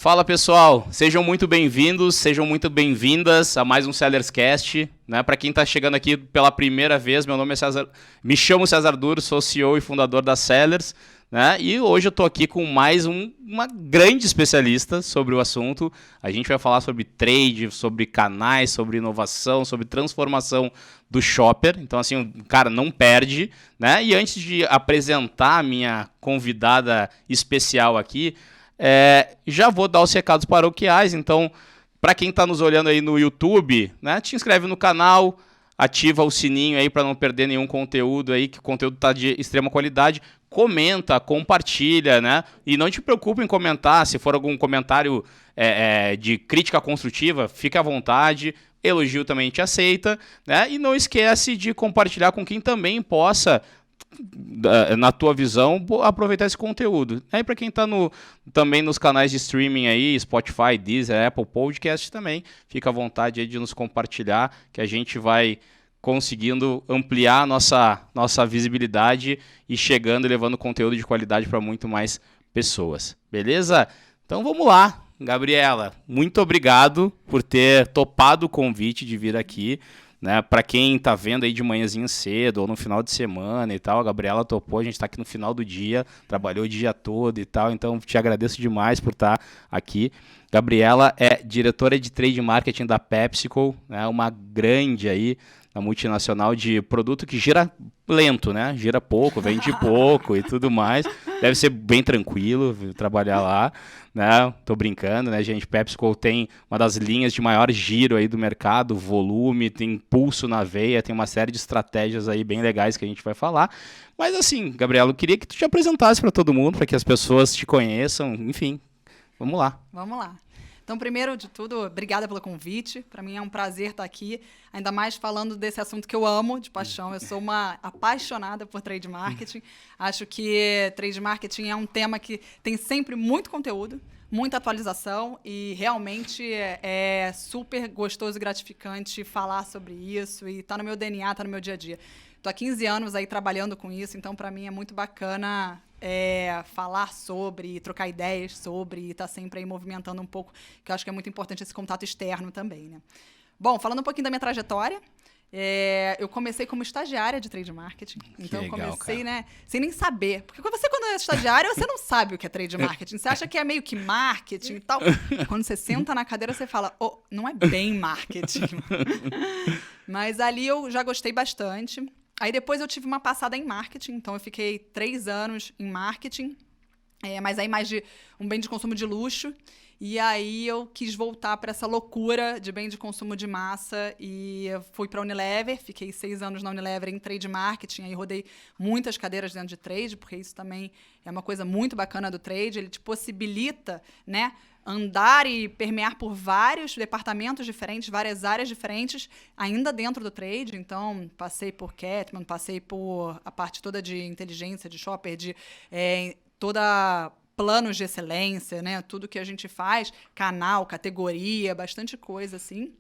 Fala pessoal, sejam muito bem-vindos, sejam muito bem-vindas a mais um Sellers Cast, né? Para quem está chegando aqui pela primeira vez, meu nome é César, me chamo César Duro, sou CEO e fundador da Sellers, né? E hoje eu estou aqui com mais uma grande especialista sobre o assunto. A gente vai falar sobre trade, sobre canais, sobre inovação, sobre transformação do shopper. Então assim, o cara não perde, né? E antes de apresentar a minha convidada especial aqui, já vou dar os recados paroquiais, então, para quem está nos olhando aí no YouTube, né, te inscreve no canal, ativa o sininho aí para não perder nenhum conteúdo aí, que o conteúdo está de extrema qualidade, comenta, compartilha, né, e não te preocupe em comentar, se for algum comentário de crítica construtiva, fica à vontade, elogio também a gente aceita, né, e não esquece de compartilhar com quem também possa, na tua visão, aproveitar esse conteúdo. Aí para quem está também nos canais de streaming aí, Spotify, Deezer, Apple Podcast também, fica à vontade aí de nos compartilhar, que a gente vai conseguindo ampliar a nossa visibilidade e chegando e levando conteúdo de qualidade para muito mais pessoas. Beleza? Então vamos lá. Gabriela, muito obrigado por ter topado o convite de vir aqui. Né, para quem tá vendo aí de manhãzinho cedo ou no final de semana e tal, a Gabriela topou, a gente tá aqui no final do dia, trabalhou o dia todo e tal, então te agradeço demais por estar aqui. Gabriela é diretora de Trade Marketing da PepsiCo, né, uma grande aí, uma multinacional de produto que gira lento, né? Gira pouco, vende pouco e tudo mais. Deve ser bem tranquilo trabalhar lá, né? Tô brincando, né, gente? PepsiCo tem uma das linhas de maior giro aí do mercado, volume, tem pulso na veia, tem uma série de estratégias aí bem legais que a gente vai falar. Mas assim, Gabriela, eu queria que tu te apresentasse para todo mundo, para que as pessoas te conheçam, enfim. Vamos lá. Vamos lá. Então, primeiro de tudo, obrigada pelo convite. Para mim é um prazer estar aqui, ainda mais falando desse assunto que eu amo de paixão. Eu sou uma apaixonada por trade marketing. Acho que trade marketing é um tema que tem sempre muito conteúdo, muita atualização e realmente é super gostoso e gratificante falar sobre isso e tá no meu DNA, tá no meu dia a dia. Estou há 15 anos aí trabalhando com isso, então para mim é muito bacana falar sobre, trocar ideias sobre e estar sempre aí movimentando um pouco, que eu acho que é muito importante esse contato externo também, né? Bom, falando um pouquinho da minha trajetória, eu comecei como estagiária de trade marketing. Então, legal, comecei, cara, né, sem nem saber. Porque você, quando é estagiário, você não sabe o que é trade marketing. Você acha que é meio que marketing e tal. Quando você senta na cadeira, você fala, não é bem marketing. Mas ali eu já gostei bastante. Aí depois eu tive uma passada em marketing, então eu fiquei 3 anos em marketing, mas aí mais de um bem de consumo de luxo. E aí eu quis voltar para essa loucura de bem de consumo de massa e eu fui para a Unilever, fiquei 6 anos na Unilever em trade marketing, aí rodei muitas cadeiras dentro de trade, porque isso também é uma coisa muito bacana do trade, ele te possibilita, né, andar e permear por vários departamentos diferentes, várias áreas diferentes, ainda dentro do trade. Então, passei por Catman, passei por a parte toda de inteligência, de shopper, de toda planos de excelência, né? Tudo que a gente faz, canal, categoria, bastante coisa assim.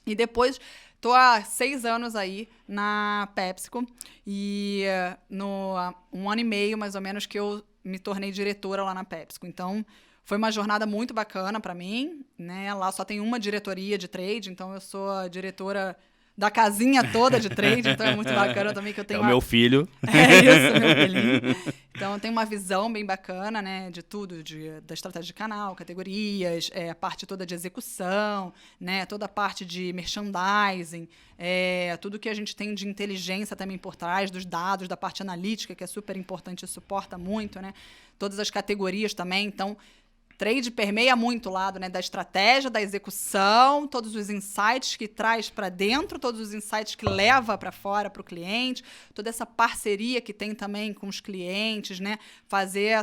E depois estou há 6 anos aí na PepsiCo e um ano e meio, mais ou menos, que eu me tornei diretora lá na PepsiCo. Então, foi uma jornada muito bacana para mim, né? Lá só tem uma diretoria de trade, então eu sou a diretora da casinha toda de trade, então é muito bacana também que eu tenho o meu filho. É isso, meu filhinho. Então, eu tenho uma visão bem bacana, né, de tudo, da estratégia de canal, categorias, a parte toda de execução, né, toda a parte de merchandising, tudo que a gente tem de inteligência também por trás, dos dados, da parte analítica, que é super importante e suporta muito, né, todas as categorias também. Então, trade permeia muito o lado, né, da estratégia, da execução, todos os insights que traz para dentro, todos os insights que leva para fora para o cliente, toda essa parceria que tem também com os clientes, né, fazer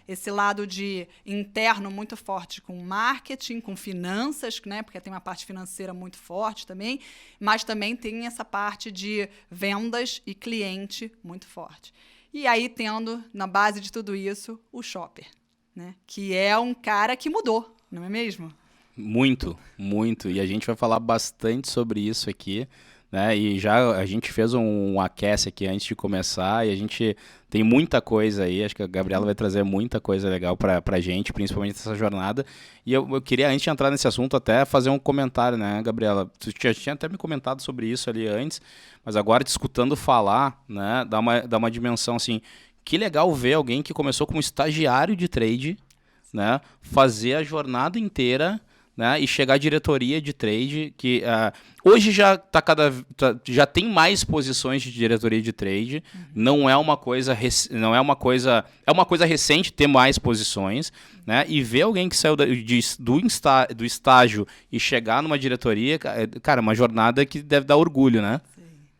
esse lado de interno muito forte com marketing, com finanças, né, porque tem uma parte financeira muito forte também, mas também tem essa parte de vendas e cliente muito forte. E aí tendo, na base de tudo isso, o shopper, né? Que é um cara que mudou, não é mesmo? Muito, muito. E a gente vai falar bastante sobre isso aqui, né? E já a gente fez um aquece aqui antes de começar e a gente tem muita coisa aí. Acho que a Gabriela vai trazer muita coisa legal pra gente, principalmente essa jornada. E eu queria, antes de entrar nesse assunto, até fazer um comentário, né, Gabriela? Tu tinha até me comentado sobre isso ali antes, mas agora te escutando falar, né, dá uma dimensão assim. Que legal ver alguém que começou como estagiário de trade, né, fazer a jornada inteira, né, e chegar à diretoria de trade, que hoje já tem mais posições de diretoria de trade. Não é uma coisa é uma coisa recente ter mais posições, né, e ver alguém que saiu do estágio e chegar numa diretoria, cara, uma jornada que deve dar orgulho, né?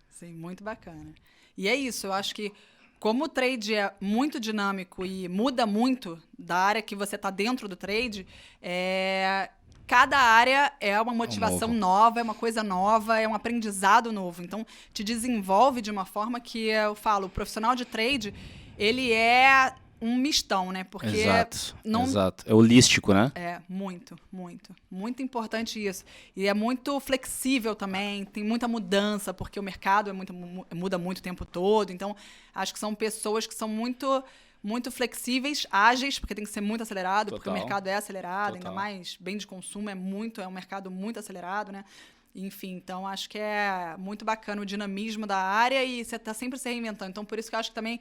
Sim, muito bacana. E é isso, eu acho que como o trade é muito dinâmico e muda muito da área que você está dentro do trade, cada área é uma motivação nova, é uma coisa nova, é um aprendizado novo. Então, te desenvolve de uma forma que eu falo, o profissional de trade, ele é um mistão, né? Porque exato. É holístico, né? Muito, muito. Muito importante isso. E é muito flexível também, tem muita mudança, porque o mercado muda muito o tempo todo. Então, acho que são pessoas que são muito flexíveis, ágeis, porque tem que ser muito acelerado, porque o mercado é acelerado, ainda mais bem de consumo, é um mercado muito acelerado, né? Enfim, então acho que é muito bacana o dinamismo da área e você está sempre se reinventando. Então, por isso que eu acho que também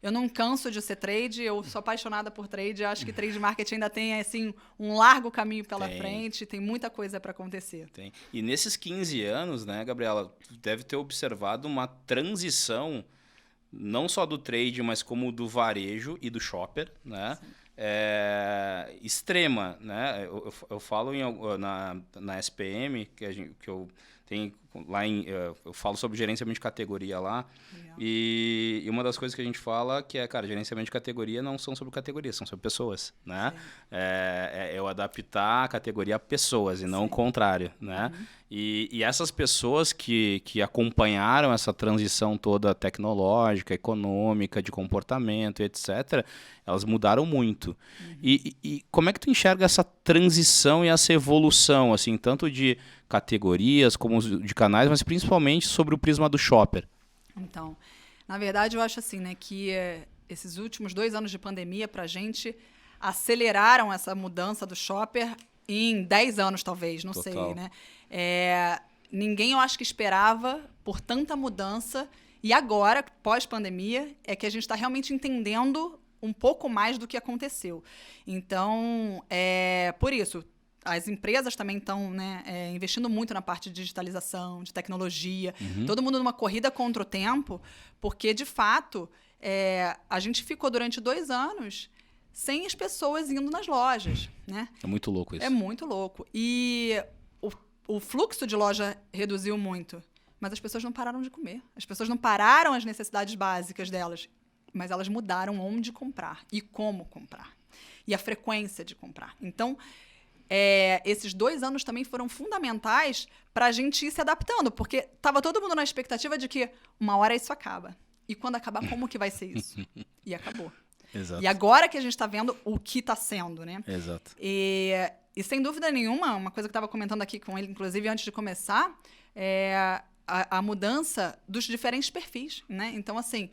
eu não canso de ser trade, eu sou apaixonada por trade, acho que trade marketing ainda tem assim, um largo caminho pela frente, tem muita coisa para acontecer. Tem. E nesses 15 anos, né, Gabriela, tu deve ter observado uma transição não só do trade, mas como do varejo e do shopper, né? Extrema, né? Eu falo na SPM, que eu tenho lá eu falo sobre gerenciamento de categoria lá. E uma das coisas que a gente fala que cara, gerenciamento de categoria não são sobre categorias, são sobre pessoas, né? Eu adaptar a categoria a pessoas e não o contrário, né? E essas pessoas que acompanharam essa transição toda tecnológica, econômica, de comportamento, etc., elas mudaram muito. E como é que tu enxerga essa transição e essa evolução, assim, tanto de categorias como de canais, mas principalmente sobre o prisma do shopper? Então, na verdade, eu acho assim, né, que esses últimos 2 anos de pandemia, pra gente, aceleraram essa mudança do shopper em 10 anos, talvez, não sei, né? Ninguém, eu acho que esperava por tanta mudança. E agora, pós-pandemia, é que a gente está realmente entendendo um pouco mais do que aconteceu. Então, por isso, as empresas também estão, né, investindo muito na parte de digitalização, de tecnologia. Todo mundo numa corrida contra o tempo, porque, de fato, a gente ficou durante 2 anos sem as pessoas indo nas lojas, né? É muito louco isso. É muito louco. E o fluxo de loja reduziu muito, mas as pessoas não pararam de comer. As pessoas não pararam as necessidades básicas delas, mas elas mudaram onde comprar e como comprar. E a frequência de comprar. Então, esses 2 anos também foram fundamentais para a gente ir se adaptando, porque estava todo mundo na expectativa de que uma hora isso acaba. E quando acabar, como que vai ser isso? E acabou. Exato. E agora que a gente está vendo o que está sendo, né? Exato. E sem dúvida nenhuma, uma coisa que eu estava comentando aqui com ele, inclusive, antes de começar, a mudança dos diferentes perfis, né? Então, assim,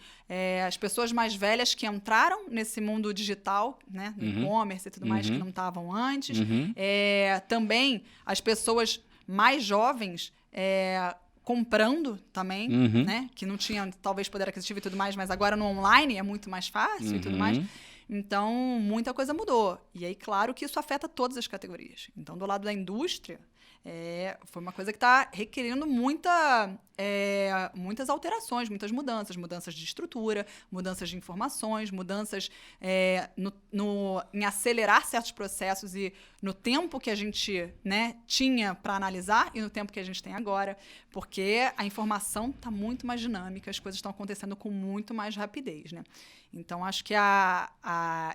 as pessoas mais velhas que entraram nesse mundo digital, né? No e-commerce e tudo mais, que não estavam antes. Também as pessoas mais jovens comprando também, né? Que não tinham, talvez, poder aquisitivo e tudo mais, mas agora no online é muito mais fácil e tudo mais. Então, muita coisa mudou. E aí, claro que isso afeta todas as categorias. Então, do lado da indústria, foi uma coisa que está requerendo muitas alterações, muitas mudanças de estrutura, mudanças de informações, mudanças em acelerar certos processos e no tempo que a gente, né, tinha para analisar e no tempo que a gente tem agora, porque a informação está muito mais dinâmica, as coisas estão acontecendo com muito mais rapidez, né? Então, acho que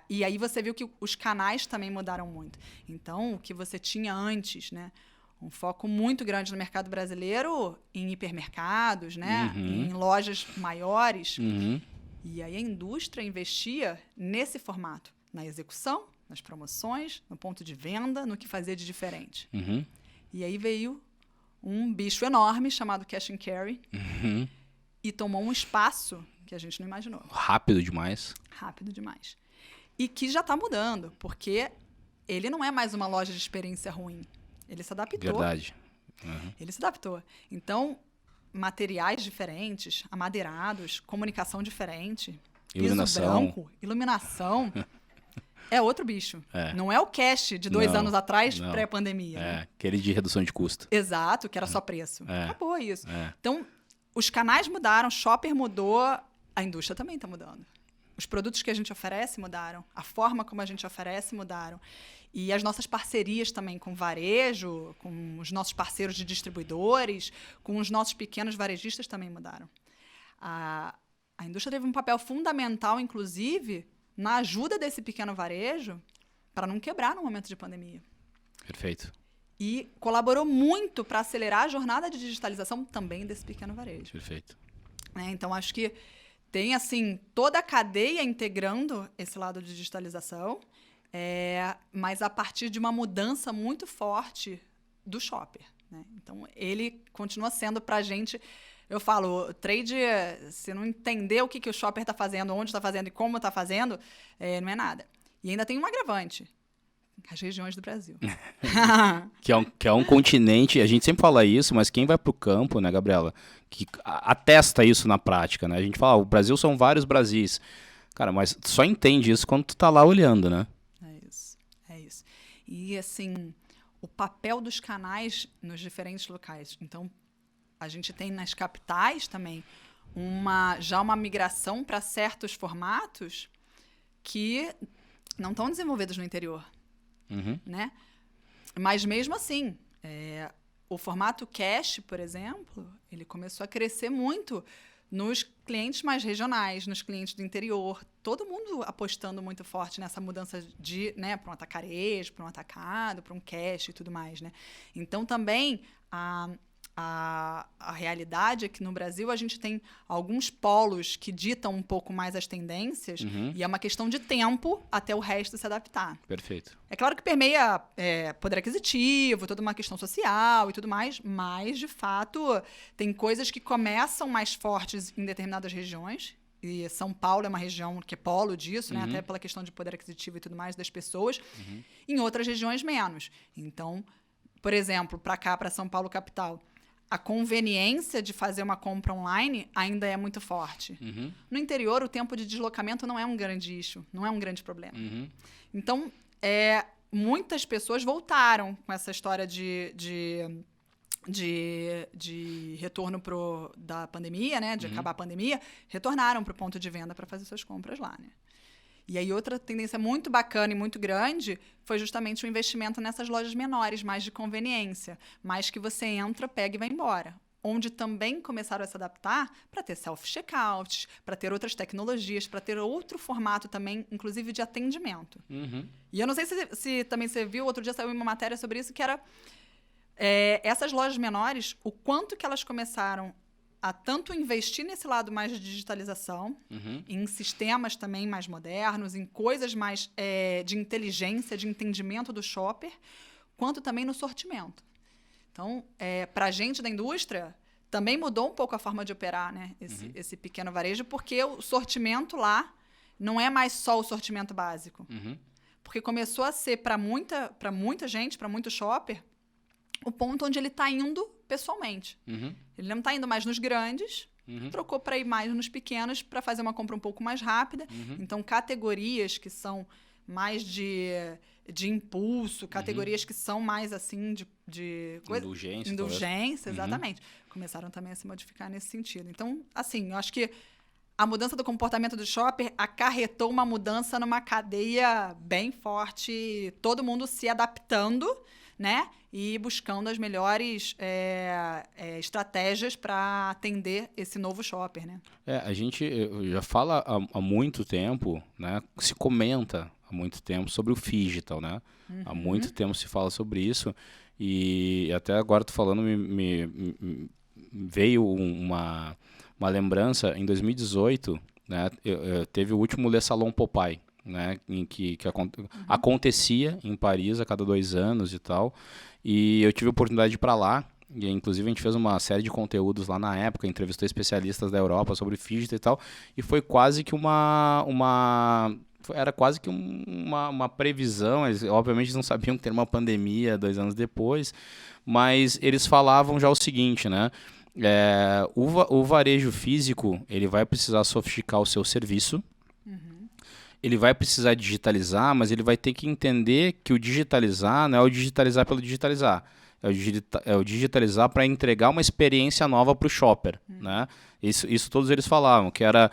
e aí você viu que os canais também mudaram muito. Então, o que você tinha antes, né? Um foco muito grande no mercado brasileiro em hipermercados, né? Em lojas maiores. E aí a indústria investia nesse formato, na execução, nas promoções, no ponto de venda, no que fazer de diferente. E aí veio um bicho enorme chamado cash and carry Uhum. e tomou um espaço que a gente não imaginou. Rápido demais. Rápido demais. E que já está mudando, porque ele não é mais uma loja de experiência ruim. Ele se adaptou. Verdade. Uhum. Ele se adaptou. Então, materiais diferentes, amadeirados, comunicação diferente, Iluminação. piso branco, iluminação, é outro bicho. É. Não é o cash de 2 Não, anos atrás, não. pré-pandemia. né? Aquele de redução de custo. Exato, que era só preço. É. Acabou isso. É. Então, os canais mudaram, o shopper mudou, a indústria também está mudando. Os produtos que a gente oferece mudaram, a forma como a gente oferece mudaram. E as nossas parcerias também com varejo, com os nossos parceiros de distribuidores, com os nossos pequenos varejistas também mudaram. A indústria teve um papel fundamental, inclusive, na ajuda desse pequeno varejo para não quebrar no momento de pandemia. Perfeito. E colaborou muito para acelerar a jornada de digitalização também desse pequeno varejo. Perfeito. Então, acho que tem, assim, toda a cadeia integrando esse lado de digitalização, mas a partir de uma mudança muito forte do shopper. Né? Então, ele continua sendo para a gente... Eu falo, trade, se não entender o que o shopper está fazendo, onde está fazendo e como está fazendo, não é nada. E ainda tem um agravante. As regiões do Brasil. Que é um continente, a gente sempre fala isso, mas quem vai para o campo, né, Gabriela, que atesta isso na prática, né? A gente fala, o Brasil são vários Brasis. Cara, mas só entende isso quando tu tá lá olhando, né? É isso. E, assim, o papel dos canais nos diferentes locais. Então, a gente tem nas capitais também já uma migração para certos formatos que não estão desenvolvidos no interior. Uhum. Né? Mas mesmo assim, o formato cash, por exemplo, ele começou a crescer muito nos clientes mais regionais, nos clientes do interior. Todo mundo apostando muito forte nessa mudança para um atacarejo, para um atacado, para um cash e tudo mais. Né? Então, também, a realidade é que no Brasil a gente tem alguns polos que ditam um pouco mais as tendências e é uma questão de tempo até o resto se adaptar. Perfeito. É claro que permeia poder aquisitivo, toda uma questão social e tudo mais, mas, de fato, tem coisas que começam mais fortes em determinadas regiões. E São Paulo é uma região que é polo disso, né? Até pela questão de poder aquisitivo e tudo mais das pessoas. Em outras regiões, menos. Então, por exemplo, para cá, para São Paulo capital, a conveniência de fazer uma compra online ainda é muito forte. No interior, o tempo de deslocamento não é um grande issue, não é um grande problema. Então, muitas pessoas voltaram com essa história de retorno da pandemia, né? De acabar a pandemia, retornaram para o ponto de venda para fazer suas compras lá, né? E aí, outra tendência muito bacana e muito grande foi justamente o investimento nessas lojas menores, mais de conveniência, mais que você entra, pega e vai embora. Onde também começaram a se adaptar para ter self-checkout, para ter outras tecnologias, para ter outro formato também, inclusive de atendimento. E eu não sei se também você viu, outro dia saiu uma matéria sobre isso, que era essas lojas menores, o quanto que elas começaram a tanto investir nesse lado mais de digitalização, em sistemas também mais modernos, em coisas mais de inteligência, de entendimento do shopper, quanto também no sortimento. Então, para a gente da indústria, também mudou um pouco a forma de operar, né? Esse pequeno varejo, porque o sortimento lá não é mais só o sortimento básico. Porque começou a ser, para muita gente, para muito shopper, o ponto onde ele está indo pessoalmente. Ele não está indo mais nos grandes, trocou para ir mais nos pequenos para fazer uma compra um pouco mais rápida. Então, categorias que são mais de impulso, categorias que são mais assim de indulgência, exatamente. Começaram também a se modificar nesse sentido. Então, assim, eu acho que a mudança do comportamento do shopper acarretou uma mudança numa cadeia bem forte, todo mundo se adaptando, né? E buscando as melhores estratégias para atender esse novo shopper, né? A gente já fala há muito tempo, né? Se comenta há muito tempo sobre o phygital, né? Há muito tempo se fala sobre isso e até agora tu falando me veio uma lembrança. Em 2018, né? Teve o último Le Salon Popeye, né? Em que acontecia em Paris a cada 2 anos e tal. E eu tive a oportunidade de ir para lá E, inclusive, a gente fez uma série de conteúdos lá na época, entrevistou especialistas da Europa sobre fidget e tal, e foi quase que era quase que uma previsão. Eles, obviamente, não sabiam que teria uma pandemia 2 anos depois, mas eles falavam já o seguinte, né? O varejo físico, ele vai precisar sofisticar o seu serviço, ele vai precisar digitalizar, mas ele vai ter que entender que o digitalizar não é o digitalizar pelo digitalizar. É o digitalizar para entregar uma experiência nova para o shopper. Né? Isso todos eles falavam, que era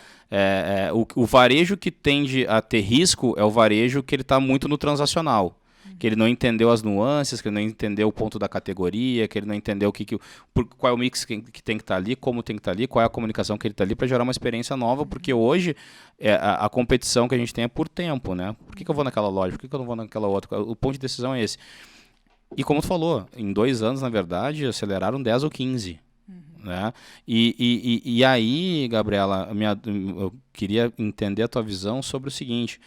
o varejo que tende a ter risco é o varejo que ele está muito no transacional. Que ele não entendeu as nuances, que ele não entendeu o ponto da categoria, que ele não entendeu qual é o mix que tem que estar ali, como tem que estar ali, qual é a comunicação que ele está ali para gerar uma experiência nova, porque hoje a competição que a gente tem é por tempo, né? Por que eu vou naquela loja? Por que eu não vou naquela outra? O ponto de decisão é esse. E como tu falou, em 2 anos, na verdade, aceleraram 10 ou 15. Né? E aí, Gabriela, eu queria entender a tua visão sobre o seguinte: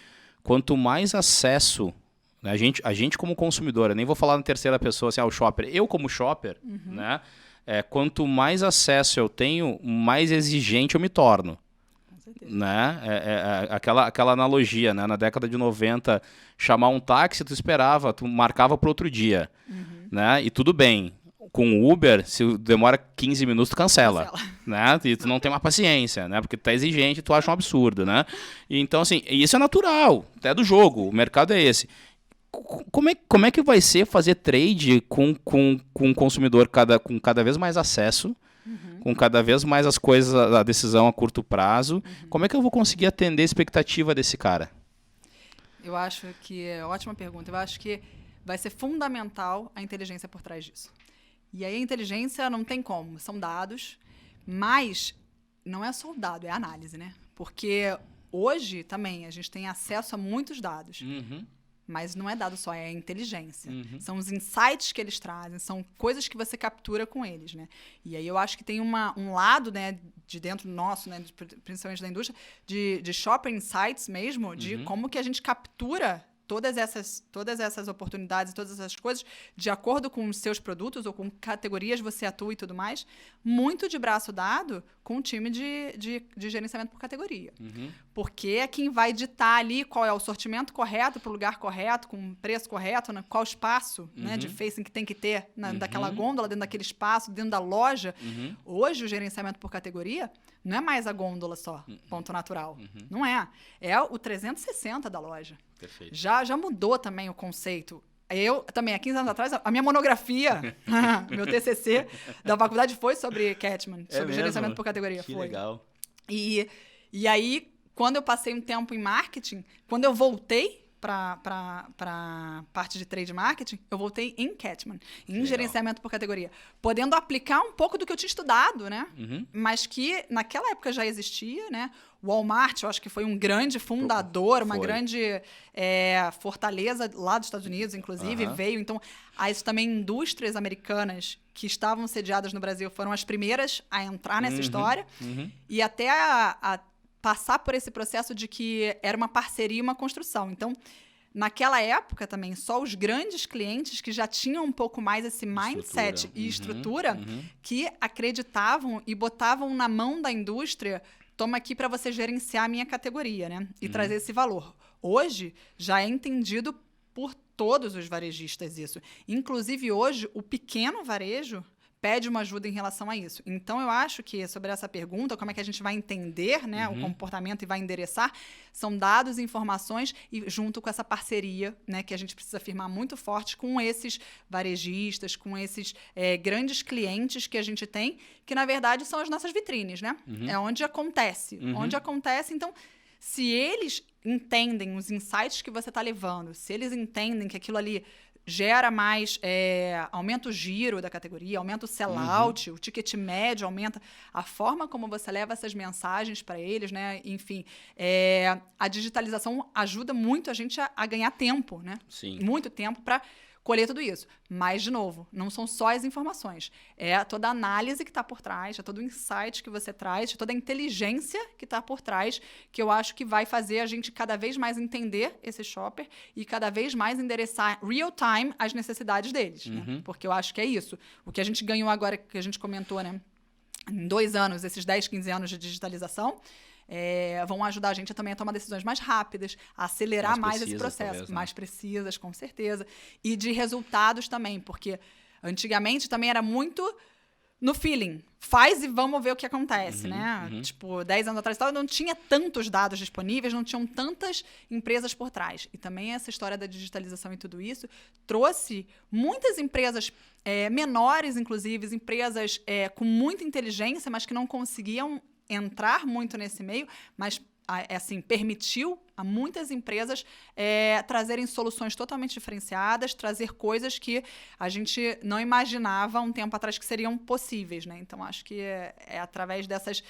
quanto mais acesso, né, a gente como consumidor, eu nem vou falar na terceira pessoa, assim, o shopper, eu como shopper, né, quanto mais acesso eu tenho, mais exigente eu me torno. Né? Aquela analogia, né? Na década de 90, chamar um táxi, tu marcava para outro dia. Né? E tudo bem. Com o Uber, se demora 15 minutos, tu cancela. Né? E tu não tem uma paciência, né? Porque tu tá exigente e tu acha um absurdo. Né? E, então, assim, isso é natural, até do jogo, o mercado é esse. Como é que vai ser fazer trade com um consumidor com cada vez mais acesso, com cada vez mais as coisas, a decisão a curto prazo? Como é que eu vou conseguir atender a expectativa desse cara? Eu acho que é ótima pergunta. Eu acho que vai ser fundamental a inteligência por trás disso. E aí a inteligência não tem como, são dados, mas não é só o dado, é a análise, né? Porque hoje também a gente tem acesso a muitos dados. Mas não é dado só, é a inteligência. São os insights que eles trazem, são coisas que você captura com eles, né? E aí eu acho que tem um lado, né, de dentro nosso, né, principalmente da indústria, de shopper insights mesmo, de como que a gente captura todas essas oportunidades, todas essas coisas, de acordo com os seus produtos ou com categorias você atua e tudo mais, muito de braço dado com o time de gerenciamento por categoria. Porque é quem vai ditar ali qual é o sortimento correto para o lugar correto, com o preço correto, né, qual espaço né, de facing que tem que ter daquela gôndola, dentro daquele espaço, dentro da loja. Hoje, o gerenciamento por categoria não é mais a gôndola só, ponto natural. Não é. É o 360 da loja. Perfeito. Já mudou também o conceito. Eu também, há 15 anos atrás, a minha monografia, meu TCC da faculdade foi sobre Catchman, sobre gerenciamento por categoria. Que legal. E aí, quando eu passei um tempo em marketing, quando eu voltei para parte de trade marketing, eu voltei em Catchman, em gerenciamento por categoria, podendo aplicar um pouco do que eu tinha estudado, né? Mas que naquela época já existia, né? O Walmart, eu acho que foi um grande fundador, uma grande fortaleza lá dos Estados Unidos, inclusive, veio. Então, as também indústrias americanas que estavam sediadas no Brasil foram as primeiras a entrar nessa história e até a passar por esse processo de que era uma parceria e uma construção. Então, naquela época também, só os grandes clientes que já tinham um pouco mais esse mindset e estrutura que acreditavam e botavam na mão da indústria, toma aqui para você gerenciar a minha categoria, né? E trazer esse valor. Hoje, já é entendido por todos os varejistas isso. Inclusive, hoje, o pequeno varejo pede uma ajuda em relação a isso. Então, eu acho que sobre essa pergunta, como é que a gente vai entender né, o comportamento e vai endereçar, são dados e informações e junto com essa parceria né, que a gente precisa firmar muito forte com esses varejistas, com esses grandes clientes que a gente tem, que na verdade são as nossas vitrines, né? É onde acontece. Onde acontece, então, se eles entendem os insights que você está levando, se eles entendem que aquilo ali gera mais, aumenta o giro da categoria, aumenta o sell-out, o ticket médio aumenta, a forma como você leva essas mensagens para eles, né? Enfim, a digitalização ajuda muito a gente a ganhar tempo, né? Sim. Muito tempo para colher tudo isso. Mas, de novo, não são só as informações. É toda a análise que está por trás, é todo o insight que você traz, é toda a inteligência que está por trás, que eu acho que vai fazer a gente cada vez mais entender esse shopper e cada vez mais endereçar real time as necessidades deles. Né? Porque eu acho que é isso. O que a gente ganhou agora, que a gente comentou, né? Em 2 anos, esses 10, 15 anos de digitalização, vão ajudar a gente também a tomar decisões mais rápidas, a acelerar mais esse processo. Talvez, né? Mais precisas, com certeza. E de resultados também, porque antigamente também era muito no feeling. Faz e vamos ver o que acontece, né? Tipo, 10 anos atrás não tinha tantos dados disponíveis, não tinham tantas empresas por trás. E também essa história da digitalização e tudo isso trouxe muitas empresas menores, inclusive, empresas com muita inteligência, mas que não conseguiam entrar muito nesse meio, mas assim, permitiu a muitas empresas trazerem soluções totalmente diferenciadas, trazer coisas que a gente não imaginava um tempo atrás que seriam possíveis, né? Então, acho que é através dessas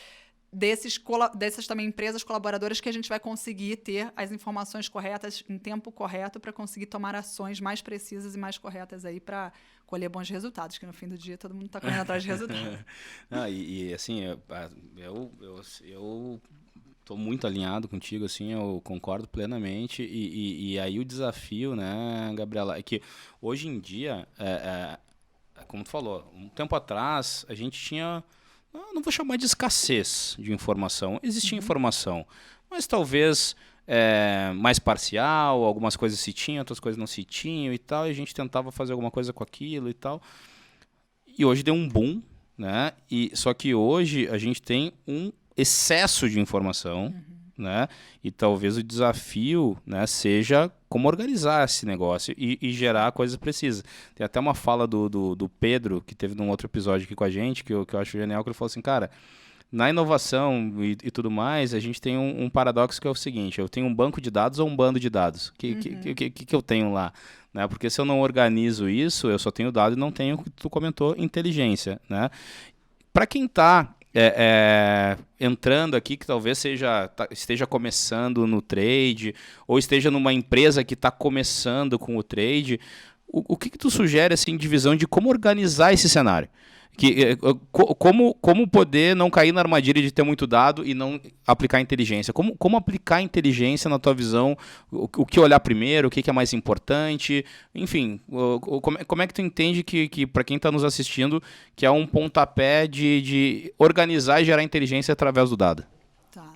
também empresas colaboradoras que a gente vai conseguir ter as informações corretas em tempo correto para conseguir tomar ações mais precisas e mais corretas aí para colher bons resultados, que no fim do dia todo mundo está correndo atrás de resultados. Assim, eu tô muito alinhado contigo, assim, eu concordo plenamente e aí o desafio, né, Gabriela, é que hoje em dia, como tu falou, um tempo atrás a gente tinha, não vou chamar de escassez de informação, existia informação, mas talvez mais parcial, algumas coisas se tinham, outras coisas não se tinham e tal, e a gente tentava fazer alguma coisa com aquilo e tal, e hoje deu um boom, né, só que hoje a gente tem um excesso de informação, né? E talvez o desafio, né, seja como organizar esse negócio e gerar coisas precisas. Tem até uma fala do Pedro, que teve num outro episódio aqui com a gente, que eu acho genial, que ele falou assim, cara, na inovação e tudo mais, a gente tem um paradoxo que é o seguinte, eu tenho um banco de dados ou um bando de dados? O que eu tenho lá? Né? Porque se eu não organizo isso, eu só tenho dado e não tenho, o que tu comentou, inteligência. Né? Para quem está entrando aqui, que talvez esteja começando no trade, ou esteja numa empresa que está começando com o trade, o que tu sugere assim, de visão de como organizar esse cenário? Como poder não cair na armadilha de ter muito dado e não aplicar inteligência? Como aplicar inteligência na tua visão? O que olhar primeiro? O que é mais importante? Enfim, como é que tu entende que para quem está nos assistindo, que é um pontapé de organizar e gerar inteligência através do dado? Tá.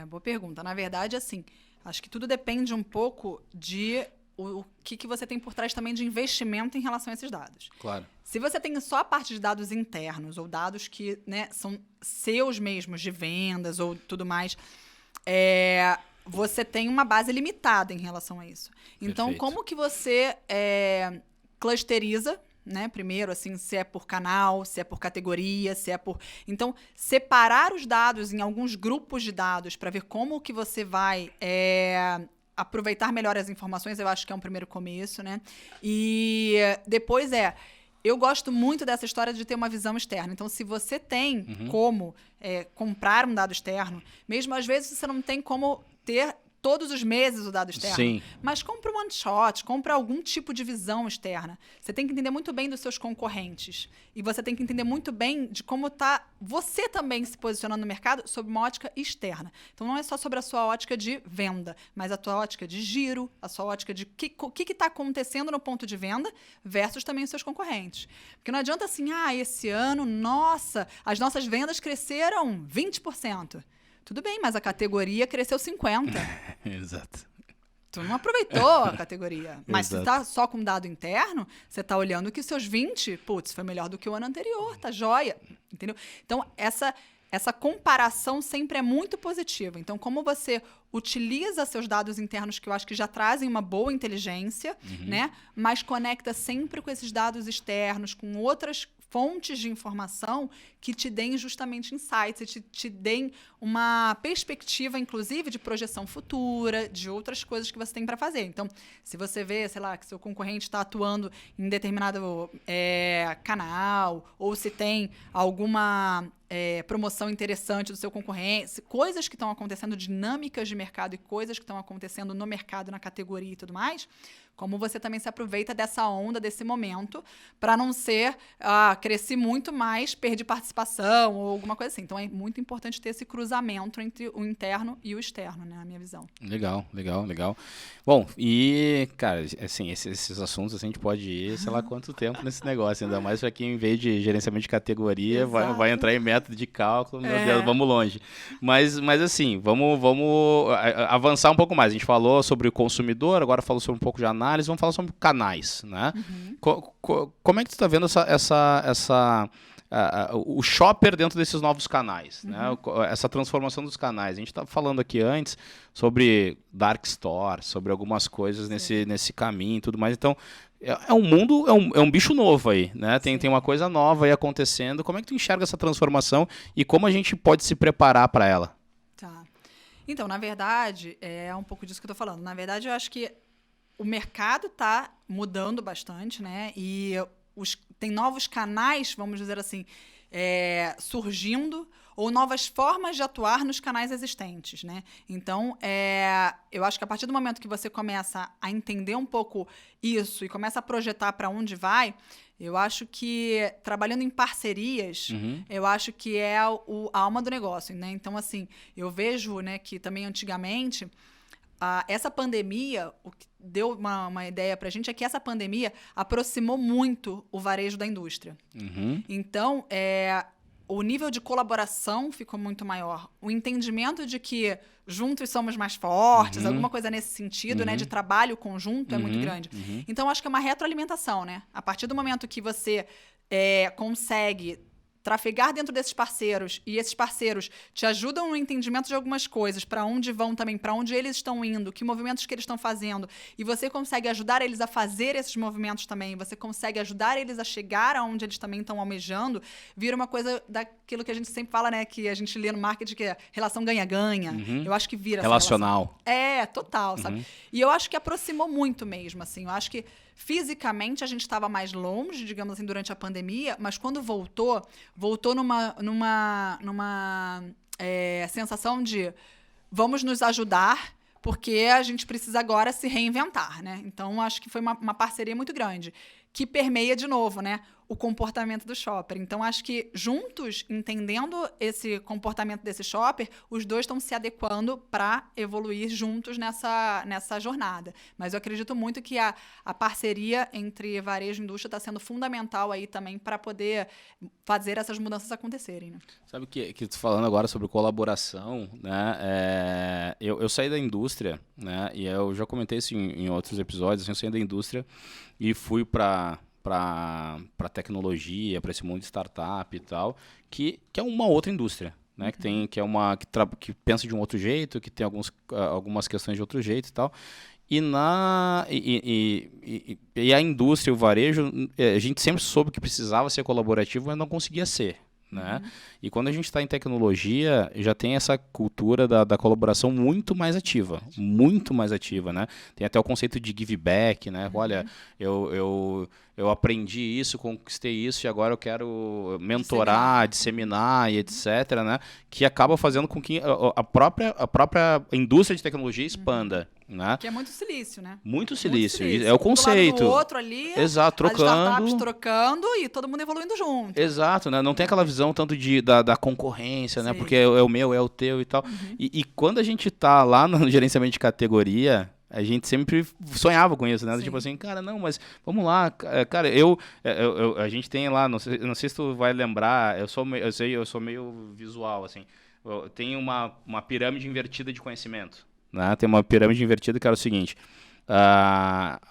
Boa pergunta. Na verdade, assim, acho que tudo depende um pouco de o que você tem por trás também de investimento em relação a esses dados. Claro. Se você tem só a parte de dados internos ou dados que, né, são seus mesmos de vendas ou tudo mais, você tem uma base limitada em relação a isso. Então, Perfeito. como que você clusteriza, né? Primeiro, assim, se é por canal, se é por categoria, se é por... Então, separar os dados em alguns grupos de dados para ver como que você vai aproveitar melhor as informações, eu acho que é um primeiro começo, né? E depois eu gosto muito dessa história de ter uma visão externa. Então, se você tem como comprar um dado externo, mesmo às vezes você não tem como ter todos os meses o dado externo. Sim. Mas compra um one shot, compra algum tipo de visão externa. Você tem que entender muito bem dos seus concorrentes. E você tem que entender muito bem de como está você também se posicionando no mercado sob uma ótica externa. Então, não é só sobre a sua ótica de venda, mas a tua ótica de giro, a sua ótica de o que está acontecendo no ponto de venda versus também os seus concorrentes. Porque não adianta assim, esse ano, nossa, as nossas vendas cresceram 20%. Tudo bem, mas a categoria cresceu 50%. Exato. Tu não aproveitou a categoria. Mas se Exato. tá só com dado interno, você tá olhando que seus 20, foi melhor do que o ano anterior, tá joia. Entendeu? Então, essa comparação sempre é muito positiva. Então, como você utiliza seus dados internos, que eu acho que já trazem uma boa inteligência, né? Mas conecta sempre com esses dados externos, com outras fontes de informação que te deem justamente insights e te deem uma perspectiva, inclusive, de projeção futura, de outras coisas que você tem para fazer. Então, se você vê, sei lá, que seu concorrente está atuando em determinado canal, ou se tem alguma promoção interessante do seu concorrente, coisas que estão acontecendo, dinâmicas de mercado e coisas que estão acontecendo no mercado, na categoria e tudo mais, como você também se aproveita dessa onda, desse momento, para não ser, cresci muito mais, perdi participação ou alguma coisa assim. Então, é muito importante ter esse cruzamento entre o interno e o externo, né, na minha visão. Legal. Bom, e, cara, assim, esses assuntos, assim, a gente pode ir, sei lá quanto tempo nesse negócio, ainda mais para quem veio de gerenciamento de categoria, vai entrar em método de cálculo, meu Deus, vamos longe. Mas assim, vamos avançar um pouco mais. A gente falou sobre o consumidor, agora falou sobre um pouco de análise, vamos falar sobre canais, né? Como é que tu está vendo o shopper dentro desses novos canais, né? Essa transformação dos canais? A gente estava falando aqui antes sobre dark store, sobre algumas coisas nesse caminho e tudo mais. Então, é um mundo, é um bicho novo aí, né? Tem uma coisa nova aí acontecendo. Como é que tu enxerga essa transformação e como a gente pode se preparar para ela? Tá. Então, na verdade, é um pouco disso que eu estou falando. Na verdade, eu acho que o mercado está mudando bastante, né? E tem novos canais, vamos dizer assim, surgindo, ou novas formas de atuar nos canais existentes, né? Então, eu acho que a partir do momento que você começa a entender um pouco isso e começa a projetar para onde vai, eu acho que trabalhando em parcerias, eu acho que é a alma do negócio, né? Então, assim, eu vejo, né, que também antigamente essa pandemia, o que deu uma ideia para a gente é que essa pandemia aproximou muito o varejo da indústria. Então, o nível de colaboração ficou muito maior. O entendimento de que juntos somos mais fortes, alguma coisa nesse sentido, né, de trabalho conjunto é muito grande. Então, acho que é uma retroalimentação, né? A partir do momento que você consegue trafegar dentro desses parceiros e esses parceiros te ajudam no entendimento de algumas coisas, para onde vão também, para onde eles estão indo, que movimentos que eles estão fazendo, e você consegue ajudar eles a fazer esses movimentos também, você consegue ajudar eles a chegar aonde eles também estão almejando, vira uma coisa daquilo que a gente sempre fala, né, que a gente lê no marketing, que é relação ganha-ganha. Eu acho que vira relacional. Total, sabe? E eu acho que aproximou muito mesmo, assim. Eu acho que fisicamente a gente estava mais longe, digamos assim, durante a pandemia, mas quando voltou numa sensação de vamos nos ajudar, porque a gente precisa agora se reinventar, né? Então, acho que foi uma parceria muito grande, que permeia de novo, né, o comportamento do shopper. Então, acho que juntos, entendendo esse comportamento desse shopper, os dois estão se adequando para evoluir juntos nessa jornada. Mas eu acredito muito que a parceria entre varejo e indústria está sendo fundamental aí também para poder fazer essas mudanças acontecerem, né? Sabe que tu falando agora sobre colaboração, né? Eu saí da indústria, né? E eu já comentei isso em outros episódios. Assim, eu saí da indústria e fui para tecnologia, para esse mundo de startup e tal, que é uma outra indústria, né? Que pensa de um outro jeito, que tem algumas questões de outro jeito e tal. E a indústria, o varejo, a gente sempre soube que precisava ser colaborativo, mas não conseguia ser, né? E quando a gente está em tecnologia, já tem essa cultura da colaboração muito mais ativa, né? Tem até o conceito de give back, né? Olha, eu aprendi isso, conquistei isso e agora eu quero mentorar, disseminar e etc, né? Que acaba fazendo com que a própria indústria de tecnologia expanda. Né? Que é muito silício, né? Muito silício. É o conceito. Um do outro ali, exato, trocando. As startups trocando e todo mundo evoluindo junto. Exato, né? Não tem aquela visão tanto da concorrência, né? Porque é o meu, é o teu e tal. E quando a gente tá lá no gerenciamento de categoria, a gente sempre sonhava com isso, né? Tipo assim, cara, não, mas vamos lá, cara, a gente tem lá, não sei se tu vai lembrar, eu sou meio visual, assim, tem uma pirâmide invertida de conhecimento. Né? Tem uma pirâmide invertida que era o seguinte,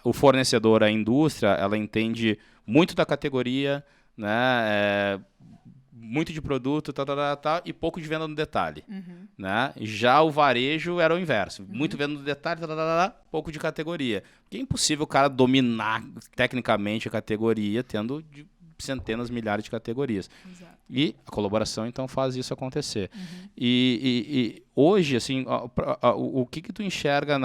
o fornecedor, a indústria, ela entende muito da categoria, né? Muito de produto, e pouco de venda no detalhe. Né? Já o varejo era o inverso, muito venda no detalhe, pouco de categoria. Porque é impossível o cara dominar tecnicamente a categoria, tendo centenas, milhares de categorias. Exato. E a colaboração, então, faz isso acontecer. E hoje, assim, o que tu enxerga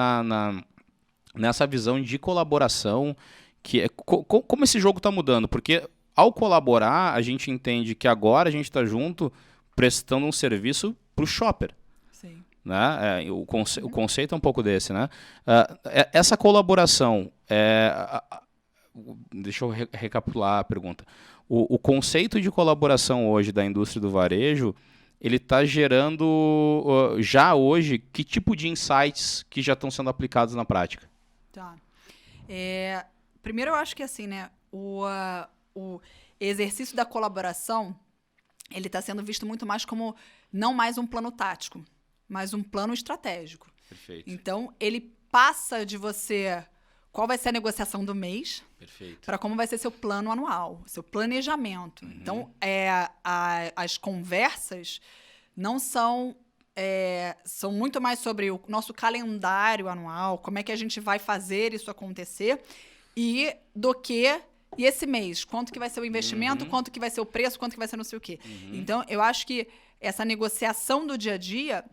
nessa visão de colaboração, que como esse jogo está mudando? Porque ao colaborar, a gente entende que agora a gente está junto prestando um serviço para o shopper. Sim. Né? O conceito é um pouco desse. Né? Essa colaboração, deixa eu recapitular a pergunta. O conceito de colaboração hoje da indústria do varejo, ele está gerando, já hoje, que tipo de insights que já estão sendo aplicados na prática? Tá. Primeiro, eu acho que assim, né, o exercício da colaboração, ele está sendo visto muito mais como não mais um plano tático, mas um plano estratégico. Perfeito. Então, ele passa de você... Qual vai ser a negociação do mês? Para como vai ser seu plano anual, seu planejamento. Uhum. Então, as conversas não são... são muito mais sobre o nosso calendário anual, como é que a gente vai fazer isso acontecer, e esse mês, quanto que vai ser o investimento, quanto que vai ser o preço, quanto que vai ser não sei o quê. Então, eu acho que essa negociação do dia a dia...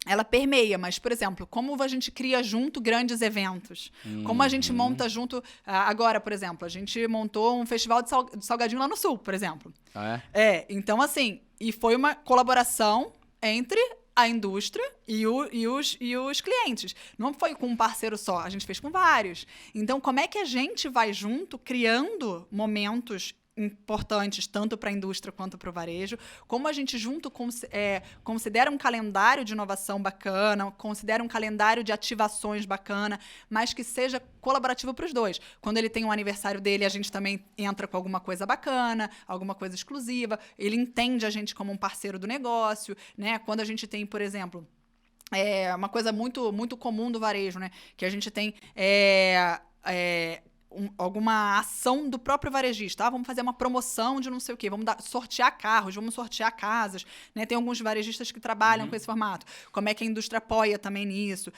ela permeia, mas, por exemplo, como a gente cria junto grandes eventos? Como a gente monta junto... Agora, por exemplo, a gente montou um festival de salgadinho lá no Sul, por exemplo. Ah, é? Então, assim, e foi uma colaboração entre a indústria e os clientes. Não foi com um parceiro só, a gente fez com vários. Então, como é que a gente vai junto, criando momentos importantes tanto para a indústria quanto para o varejo, como a gente junto considera um calendário de inovação bacana, considera um calendário de ativações bacana, mas que seja colaborativo para os dois. Quando ele tem um aniversário dele, a gente também entra com alguma coisa bacana, alguma coisa exclusiva, ele entende a gente como um parceiro do negócio, né? Quando a gente tem, por exemplo, uma coisa muito, muito comum do varejo, né? Que a gente tem alguma ação do próprio varejista. Vamos fazer uma promoção de não sei o quê, vamos sortear carros, vamos sortear casas. Né? Tem alguns varejistas que trabalham com esse formato. Como é que a indústria apoia também nisso?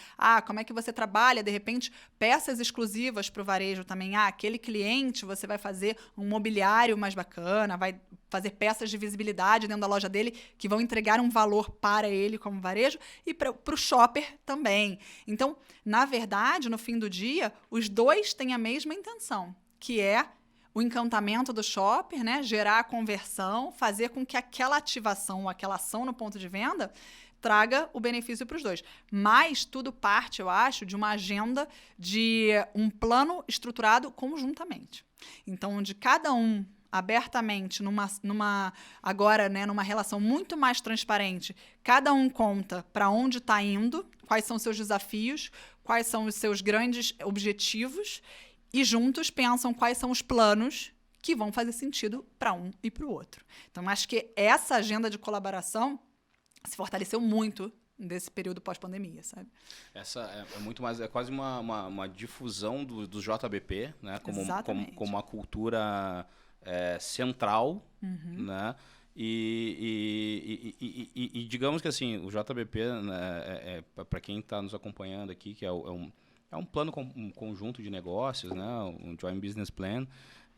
Como é que você trabalha, de repente, peças exclusivas para o varejo também? Aquele cliente, você vai fazer um mobiliário mais bacana, vai fazer peças de visibilidade dentro da loja dele que vão entregar um valor para ele como varejo e para o shopper também. Então, na verdade, no fim do dia, os dois têm a mesma intenção, que é o encantamento do shopper, né? Gerar a conversão, fazer com que aquela ativação, aquela ação no ponto de venda traga o benefício para os dois. Mas tudo parte, eu acho, de uma agenda, de um plano estruturado conjuntamente. Então, onde cada um abertamente, agora, né, numa relação muito mais transparente, cada um conta para onde está indo, quais são seus desafios, quais são os seus grandes objetivos, e juntos pensam quais são os planos que vão fazer sentido para um e para o outro. Então, acho que essa agenda de colaboração se fortaleceu muito desse período pós-pandemia, sabe? Essa é muito mais, é quase uma difusão do JBP, né, como uma cultura central, né? E digamos que assim, o JBP, né, para quem está nos acompanhando aqui, que é um plano conjunto de negócios, né, um Joint Business Plan,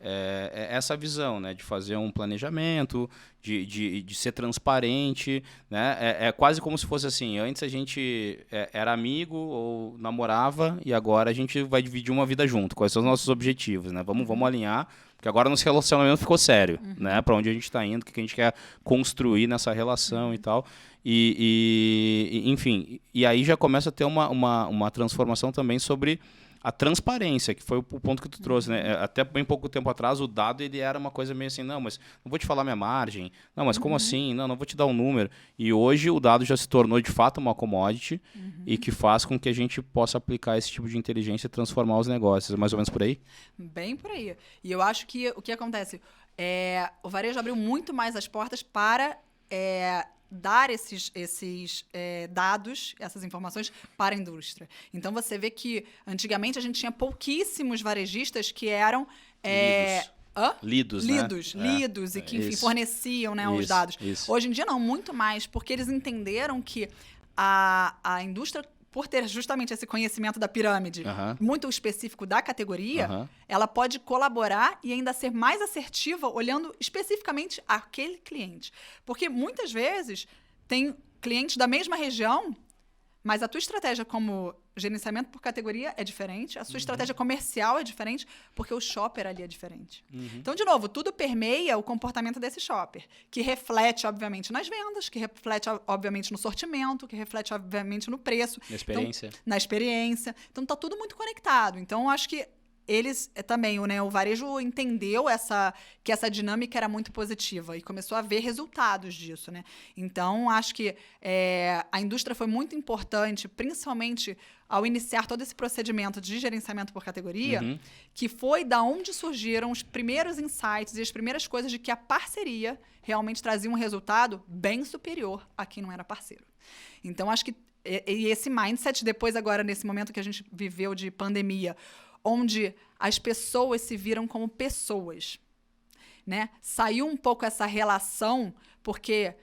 essa visão, né, de fazer um planejamento, de ser transparente, né, é quase como se fosse assim, antes a gente era amigo ou namorava e agora a gente vai dividir uma vida junto, quais são os nossos objetivos, né, vamos alinhar, porque agora nosso relacionamento ficou sério, né, para onde a gente está indo, o que a gente quer construir nessa relação e tal, enfim, e aí já começa a ter uma transformação também sobre a transparência, que foi o ponto que tu trouxe, né? Até bem pouco tempo atrás, o dado ele era uma coisa meio assim, não, mas não vou te falar minha margem, não, mas como assim? Não vou te dar um número. E hoje o dado já se tornou de fato uma commodity e que faz com que a gente possa aplicar esse tipo de inteligência e transformar os negócios. É mais ou menos por aí? Bem por aí. E eu acho que o que acontece? O varejo abriu muito mais as portas para dar esses dados, essas informações para a indústria. Então, você vê que antigamente a gente tinha pouquíssimos varejistas que eram... Lidos, e que, enfim, forneciam, né, os dados. Isso. Hoje em dia, não, muito mais, porque eles entenderam que a indústria, por ter justamente esse conhecimento da pirâmide muito específico da categoria, ela pode colaborar e ainda ser mais assertiva olhando especificamente aquele cliente. Porque muitas vezes tem clientes da mesma região, mas a tua estratégia como gerenciamento por categoria é diferente, a sua estratégia comercial é diferente, porque o shopper ali é diferente. Então, de novo, tudo permeia o comportamento desse shopper, que reflete, obviamente, nas vendas, que reflete, obviamente, no sortimento, que reflete, obviamente, no preço. Na experiência. Então, na experiência. Então, tá tudo muito conectado. Então, eu acho que eles também, né, o varejo entendeu que essa dinâmica era muito positiva e começou a ver resultados disso, né? Então, acho que a indústria foi muito importante, principalmente ao iniciar todo esse procedimento de gerenciamento por categoria, que foi da onde surgiram os primeiros insights e as primeiras coisas de que a parceria realmente trazia um resultado bem superior a quem não era parceiro. Então, acho que esse mindset, depois agora, nesse momento que a gente viveu de pandemia, onde as pessoas se viram como pessoas, né? Saiu um pouco essa relação, porque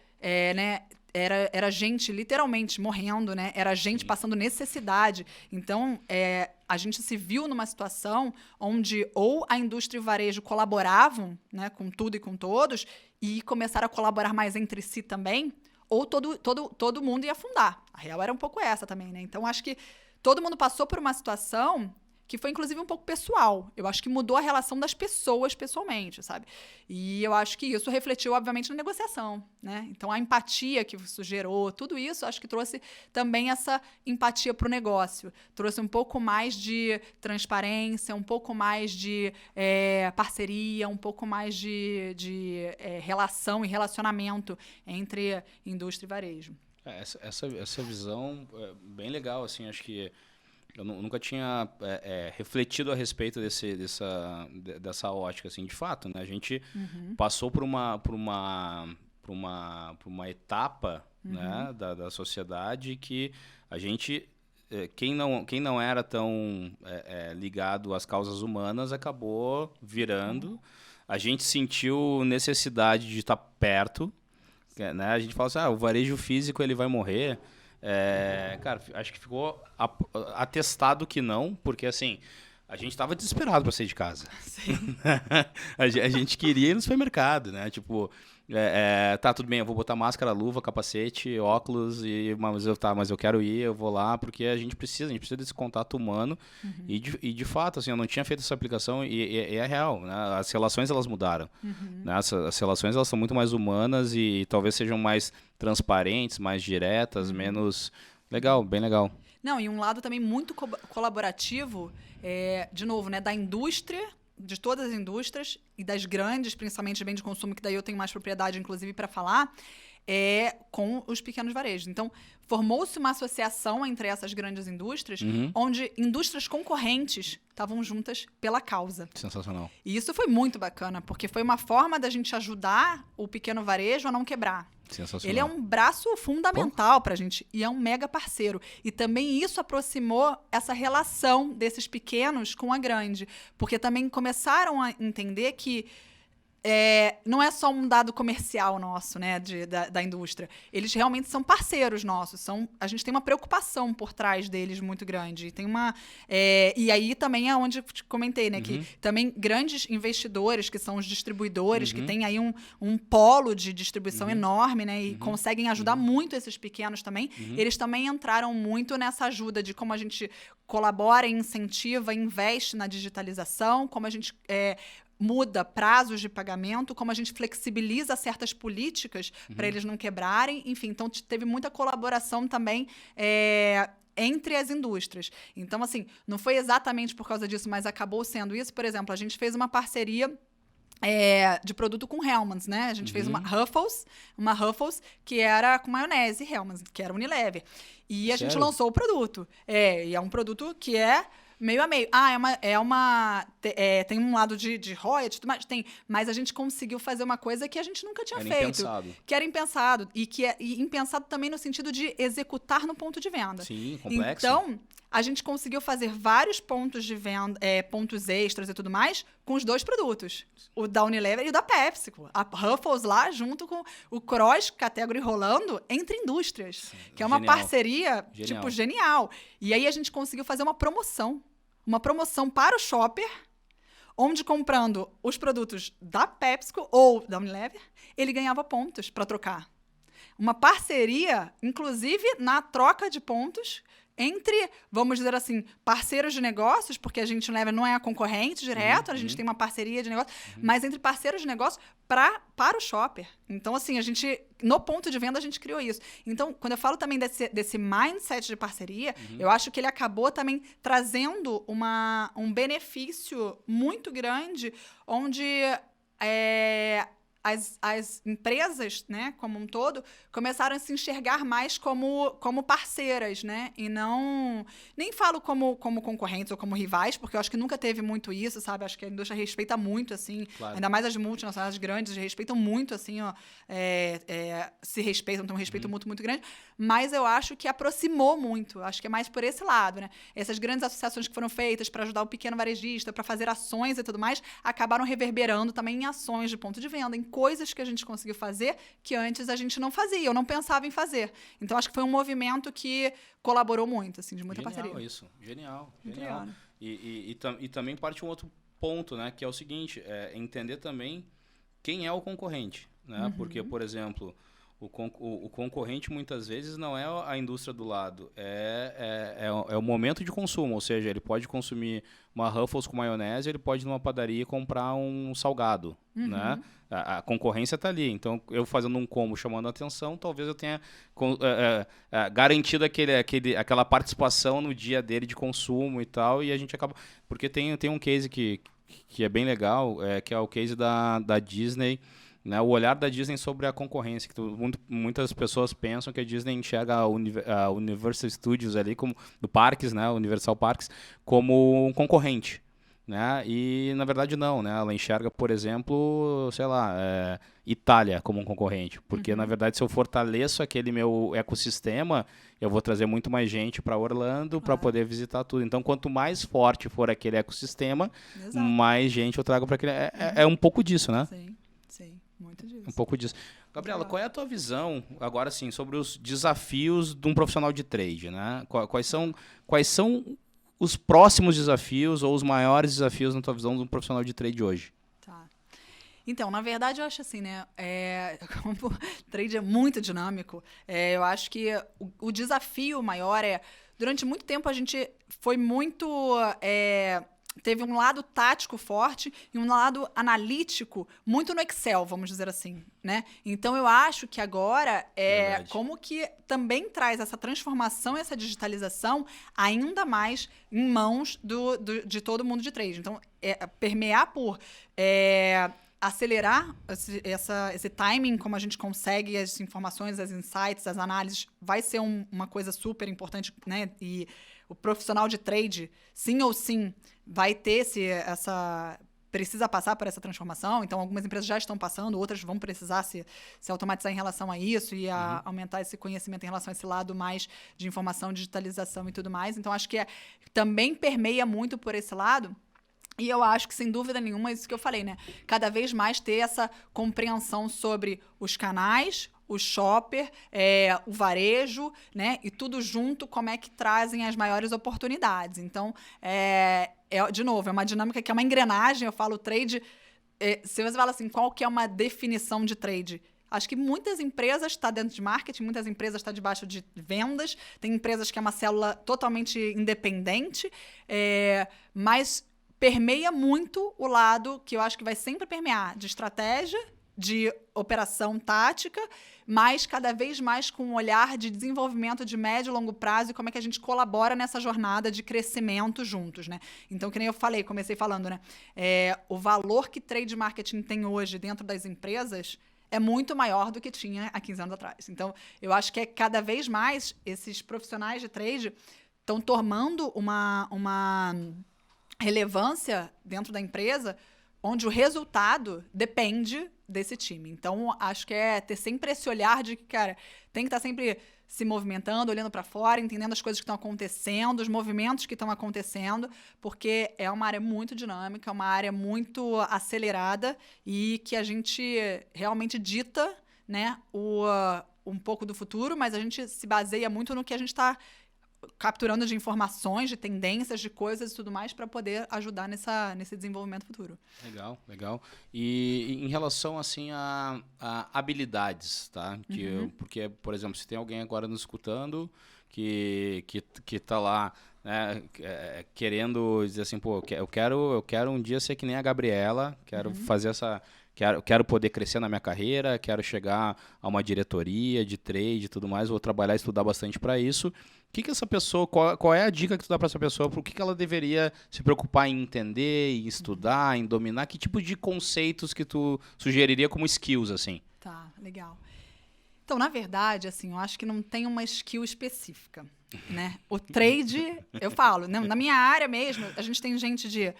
né, era gente literalmente morrendo, né? Era gente passando necessidade. Então, a gente se viu numa situação onde ou a indústria e o varejo colaboravam, né, com tudo e com todos, e começaram a colaborar mais entre si também, ou todo mundo ia afundar. A real era um pouco essa também, né? Então, acho que todo mundo passou por uma situação que foi, inclusive, um pouco pessoal. Eu acho que mudou a relação das pessoas pessoalmente, sabe? E eu acho que isso refletiu, obviamente, na negociação, né? Então, a empatia que isso gerou, tudo isso, acho que trouxe também essa empatia para o negócio. Trouxe um pouco mais de transparência, um pouco mais de parceria, um pouco mais de relação e relacionamento entre indústria e varejo. Essa visão é bem legal, assim, acho que eu nunca tinha refletido a respeito dessa ótica, assim, de fato, né? A gente passou por uma etapa, né, da sociedade que a gente, quem não era tão ligado às causas humanas, acabou virando. A gente sentiu necessidade de estar perto, né? A gente fala assim, o varejo físico ele vai morrer. Cara, acho que ficou atestado que não, porque assim, a gente estava desesperado para sair de casa. Sim. A gente queria ir no supermercado, né? Tipo, tá, tudo bem, eu vou botar máscara, luva, capacete, óculos, mas eu quero ir, eu vou lá, porque a gente precisa desse contato humano. E de fato, assim, eu não tinha feito essa aplicação e é real, né? As relações, elas mudaram. Né? As relações, elas são muito mais humanas e talvez sejam mais transparentes, mais diretas, menos... Legal, bem legal. Não, e um lado também muito colaborativo, de novo, né, da indústria, de todas as indústrias e das grandes, principalmente de bem de consumo, que daí eu tenho mais propriedade, inclusive, para falar, com os pequenos varejos. Então, formou-se uma associação entre essas grandes indústrias, onde indústrias concorrentes estavam juntas pela causa. Sensacional. E isso foi muito bacana, porque foi uma forma da gente ajudar o pequeno varejo a não quebrar. Sensacional. Ele é um braço fundamental para a gente e é um mega parceiro. E também isso aproximou essa relação desses pequenos com a grande, porque também começaram a entender que não é só um dado comercial nosso, né, da indústria. Eles realmente são parceiros nossos. A gente tem uma preocupação por trás deles muito grande. E aí também é onde eu te comentei, né, que também grandes investidores, que são os distribuidores, que têm aí um polo de distribuição enorme, né, e conseguem ajudar muito esses pequenos também. Eles também entraram muito nessa ajuda de como a gente colabora, incentiva, investe na digitalização, como a gente muda prazos de pagamento, como a gente flexibiliza certas políticas para eles não quebrarem. Enfim, então teve muita colaboração também entre as indústrias. Então, assim, não foi exatamente por causa disso, mas acabou sendo isso. Por exemplo, a gente fez uma parceria de produto com Hellmann's, né? A gente fez uma Ruffles que era com maionese Hellmann's, que era Unilever. E a gente lançou o produto. E é um produto que é meio a meio. Tem um lado de royalties, tudo mais, tem, mas a gente conseguiu fazer uma coisa que a gente nunca tinha feito. Impensado. Que era impensado. E impensado também no sentido de executar no ponto de venda. Sim, complexo. Então, a gente conseguiu fazer vários pontos de venda, pontos extras e tudo mais, com os dois produtos. O da Unilever e o da PepsiCo. A Ruffles lá, junto com o Cross Category rolando entre indústrias. Sim, que é uma parceria, genial. E aí a gente conseguiu fazer uma promoção para o shopper, onde comprando os produtos da PepsiCo ou da Unilever, ele ganhava pontos para trocar. uma parceria, inclusive na troca de pontos entre, vamos dizer assim, parceiros de negócios, porque a gente não é concorrente direto, a gente tem uma parceria de negócio, mas entre parceiros de negócio para o shopper. Então, assim, no ponto de venda, a gente criou isso. Então, quando eu falo também desse mindset de parceria, eu acho que ele acabou também trazendo um benefício muito grande, onde as empresas, né, como um todo, começaram a se enxergar mais como parceiras, né? E não... Nem falo como concorrentes ou como rivais, porque eu acho que nunca teve muito isso, sabe? Acho que a indústria respeita muito, assim. Claro. Ainda mais as multinacionais grandes respeitam muito, assim, ó, se respeitam, tem um respeito mútuo muito grande. Mas eu acho que aproximou muito. Acho que é mais por esse lado, né? Essas grandes associações que foram feitas para ajudar o pequeno varejista, para fazer ações e tudo mais, acabaram reverberando também em ações de ponto de venda, em coisas que a gente conseguiu fazer que antes a gente não fazia, eu não pensava em fazer. Então, acho que foi um movimento que colaborou muito, assim, de muita parceria. Isso. Genial. Legal, né? E também parte um outro ponto, né, que é o seguinte, entender também quem é o concorrente, né? Porque, por exemplo, o concorrente muitas vezes não é a indústria do lado, é o momento de consumo, ou seja, ele pode consumir uma Ruffles com maionese, ele pode ir numa padaria e comprar um salgado, né? A concorrência está ali, então eu fazendo um combo chamando a atenção, talvez eu tenha garantido aquela participação no dia dele de consumo e tal, e a gente acaba... Porque tem um case que é bem legal, que é o case da Disney, né, o olhar da Disney sobre a concorrência, que muitas pessoas pensam que a Disney enxerga a Universal Studios ali, como do Parques, né, Universal Parks, como um concorrente, né, e na verdade não, né, ela enxerga, por exemplo, sei lá, Itália como um concorrente, porque na verdade se eu fortaleço aquele meu ecossistema, eu vou trazer muito mais gente para Orlando para poder visitar tudo. Então, quanto mais forte for aquele ecossistema, mais gente eu trago para aquele... É um pouco disso, né? Sim, muito disso. Um pouco disso. Gabriela, qual é a tua visão, agora sim, sobre os desafios de um profissional de trade, né? Quais são os próximos desafios ou os maiores desafios na tua visão de um profissional de trade hoje? Tá. Então, na verdade, eu acho assim, né? Como o trade é muito dinâmico, eu acho que o desafio maior durante muito tempo a gente foi muito... teve um lado tático forte e um lado analítico muito no Excel, vamos dizer assim, né? Então, eu acho que agora como que também traz essa transformação, essa digitalização ainda mais em mãos de todo mundo de trade. Então, permear por... acelerar esse timing, como a gente consegue as informações, as insights, as análises, vai ser uma coisa super importante, né? E o profissional de trade, sim ou sim, vai ter precisa passar por essa transformação. Então, algumas empresas já estão passando, outras vão precisar se automatizar em relação a isso e aumentar esse conhecimento em relação a esse lado mais de informação, digitalização e tudo mais. Então, acho que também permeia muito por esse lado. E eu acho que, sem dúvida nenhuma, isso que eu falei, né? Cada vez mais ter essa compreensão sobre os canais, o shopper, o varejo, né? E tudo junto, como é que trazem as maiores oportunidades. Então, de novo, é uma dinâmica que é uma engrenagem. Eu falo trade... se você fala assim, qual que é uma definição de trade? Acho que muitas empresas estão dentro de marketing, muitas empresas estão debaixo de vendas, tem empresas que é uma célula totalmente independente, mas... permeia muito o lado que eu acho que vai sempre permear de estratégia, de operação tática, mas cada vez mais com um olhar de desenvolvimento de médio e longo prazo e como é que a gente colabora nessa jornada de crescimento juntos, né? Então, que nem eu falei, comecei falando, né? O valor que trade marketing tem hoje dentro das empresas é muito maior do que tinha há 15 anos atrás. Então, eu acho que cada vez mais esses profissionais de trade estão tomando uma relevância dentro da empresa, onde o resultado depende desse time. Então, acho que ter sempre esse olhar de que, cara, tem que estar sempre se movimentando, olhando para fora, entendendo as coisas que estão acontecendo, os movimentos que estão acontecendo, porque é uma área muito dinâmica, é uma área muito acelerada e que a gente realmente dita, né, um pouco do futuro, mas a gente se baseia muito no que a gente está capturando de informações, de tendências, de coisas e tudo mais para poder ajudar nesse desenvolvimento futuro. Legal, legal. E em relação, assim, a habilidades, tá? Porque, por exemplo, se tem alguém agora nos escutando que tá lá, né, querendo dizer assim, pô, eu quero um dia ser que nem a Gabriela, quero fazer quero poder crescer na minha carreira, quero chegar a uma diretoria de trade e tudo mais, vou trabalhar e estudar bastante para isso. O que essa pessoa, qual é a dica que tu dá para essa pessoa? Por que ela deveria se preocupar em entender, em estudar, em dominar? Que tipo de conceitos que tu sugeriria como skills, assim? Tá, legal. Então, na verdade, assim, eu acho que não tem uma skill específica, né? O trade, eu falo, né, na minha área mesmo, a gente tem gente de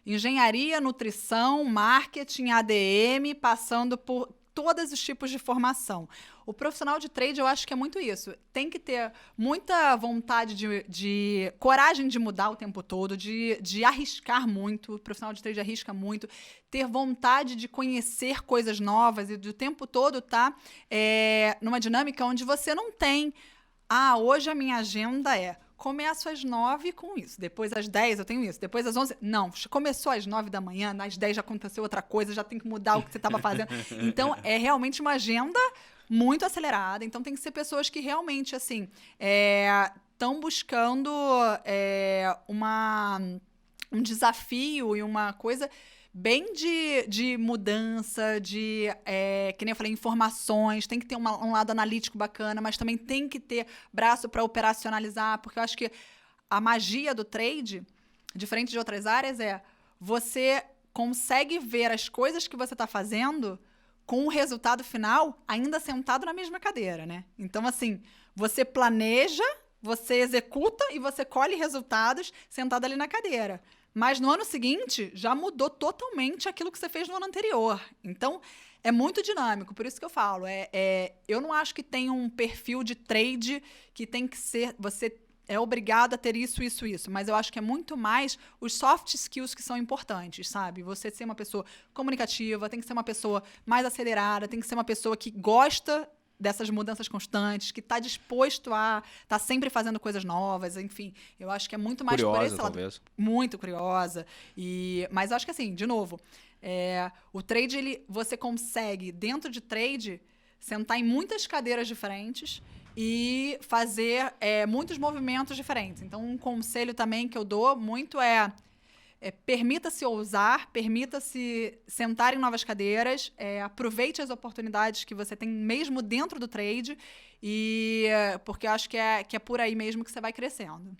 engenharia, nutrição, marketing, ADM, passando por todos os tipos de formação. O profissional de trade, eu acho que é muito isso. Tem que ter muita vontade de coragem de mudar o tempo todo, de arriscar muito. O profissional de trade arrisca muito. Ter vontade de conhecer coisas novas e do tempo todo tá numa dinâmica onde você não tem... hoje a minha agenda começo às 9 com isso, depois às 10 eu tenho isso, depois às 11... Não, começou às 9 da manhã, às 10 já aconteceu outra coisa, já tem que mudar o que você estava fazendo. Então, é realmente uma agenda muito acelerada. Então, tem que ser pessoas que realmente, assim, estão buscando um desafio e uma coisa bem de mudança, que nem eu falei, informações, tem que ter um lado analítico bacana, mas também tem que ter braço para operacionalizar, porque eu acho que a magia do trade, diferente de outras áreas, você consegue ver as coisas que você está fazendo com o resultado final ainda sentado na mesma cadeira, né? Então, assim, você planeja, você executa e você colhe resultados sentado ali na cadeira. Mas no ano seguinte, já mudou totalmente aquilo que você fez no ano anterior. Então, é muito dinâmico. Por isso que eu falo, eu não acho que tem um perfil de trade que tem que ser... Você é obrigado a ter isso, isso, isso. Mas eu acho que é muito mais os soft skills que são importantes, sabe? Você ser uma pessoa comunicativa, tem que ser uma pessoa mais acelerada, tem que ser uma pessoa que gosta dessas mudanças constantes, que está disposto a estar sempre fazendo coisas novas, enfim. Eu acho que é muito mais curiosa, por esse lado. Talvez. Muito curiosa. Mas eu acho que, assim, de novo, o trade, você consegue, dentro de trade, sentar em muitas cadeiras diferentes e fazer muitos movimentos diferentes. Então, um conselho também que eu dou muito permita-se ousar, permita-se sentar em novas cadeiras, aproveite as oportunidades que você tem mesmo dentro do trade, porque eu acho que é por aí mesmo que você vai crescendo.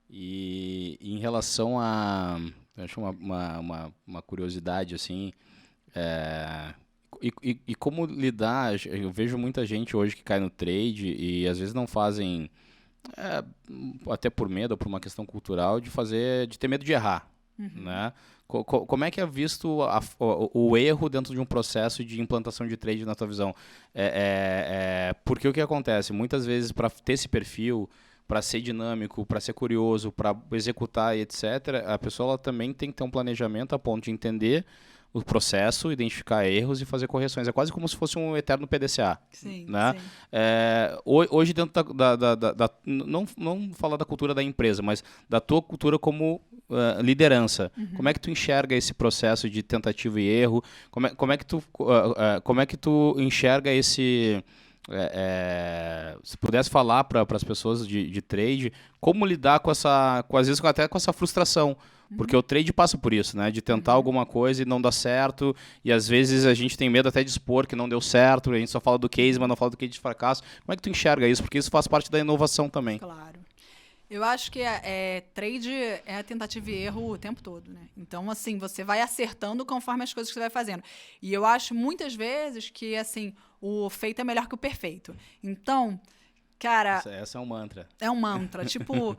E em relação a... Eu acho uma curiosidade, assim... E como lidar... Eu vejo muita gente hoje que cai no trade e às vezes não fazem... até por medo ou por uma questão cultural de ter medo de errar. Né? Como é que é visto o erro dentro de um processo de implantação de trade na tua visão? Porque o que acontece? Muitas vezes, para ter esse perfil, para ser dinâmico, para ser curioso, para executar e etc., a pessoa ela também tem que ter um planejamento a ponto de entender o processo, identificar erros e fazer correções. É quase como se fosse um eterno PDCA. Sim, né? Sim. Hoje, dentro não falar da cultura da empresa, mas da tua cultura como liderança. Como é que tu enxerga esse processo de tentativa e erro? Como é que tu enxerga esse... se pudesse falar para as pessoas de trade, como lidar às vezes até com essa frustração, porque o trade passa por isso, né? De tentar alguma coisa e não dá certo, e às vezes a gente tem medo até de expor que não deu certo, a gente só fala do case, mas não fala do case de fracasso. Como é que tu enxerga isso? Porque isso faz parte da inovação também. Claro. Eu acho que trade é tentativa e erro o tempo todo, né? Então, assim, você vai acertando conforme as coisas que você vai fazendo. E eu acho muitas vezes que, assim, o feito é melhor que o perfeito. Então, cara... Essa é um mantra. É um mantra. Tipo,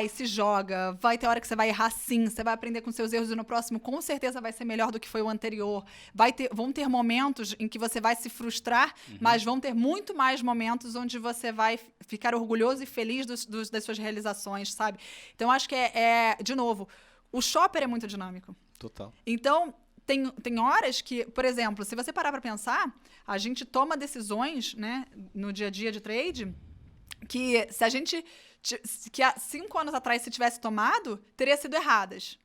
se joga, vai ter hora que você vai errar sim, você vai aprender com seus erros e no próximo com certeza vai ser melhor do que foi o anterior. Vão ter momentos em que você vai se frustrar, mas vão ter muito mais momentos onde você vai ficar orgulhoso e feliz das suas realizações, sabe? Então, acho que de novo, o shopper é muito dinâmico. Total. Então... Tem horas que, por exemplo, se você parar para pensar, a gente toma decisões, né, no dia a dia de trade que se a gente... que há 5 anos atrás, se tivesse tomado, teria sido erradas.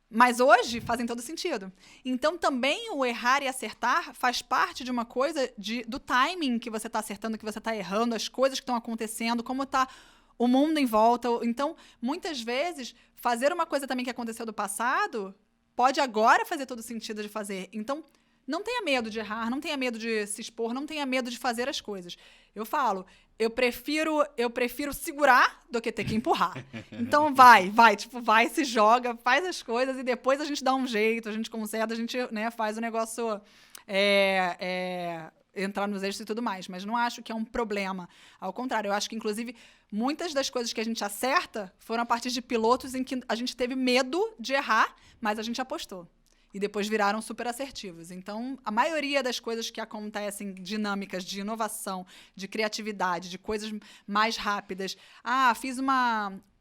Mas hoje fazem todo sentido. Então, também o errar e acertar faz parte de uma coisa do timing que você está acertando, que você está errando, as coisas que estão acontecendo, como está o mundo em volta. Então, muitas vezes, fazer uma coisa também que aconteceu do passado pode agora fazer todo sentido de fazer. Então, não tenha medo de errar, não tenha medo de se expor, não tenha medo de fazer as coisas. Eu falo, eu prefiro segurar do que ter que empurrar. Então vai, se joga, faz as coisas e depois a gente dá um jeito, a gente conserta, a gente, né, faz o negócio entrar nos eixos e tudo mais. Mas não acho que é um problema. Ao contrário, eu acho que, inclusive, muitas das coisas que a gente acerta foram a partir de pilotos em que a gente teve medo de errar, mas a gente apostou. E depois viraram super assertivos. Então, a maioria das coisas que acontecem, dinâmicas de inovação, de criatividade, de coisas mais rápidas. Ah, fiz um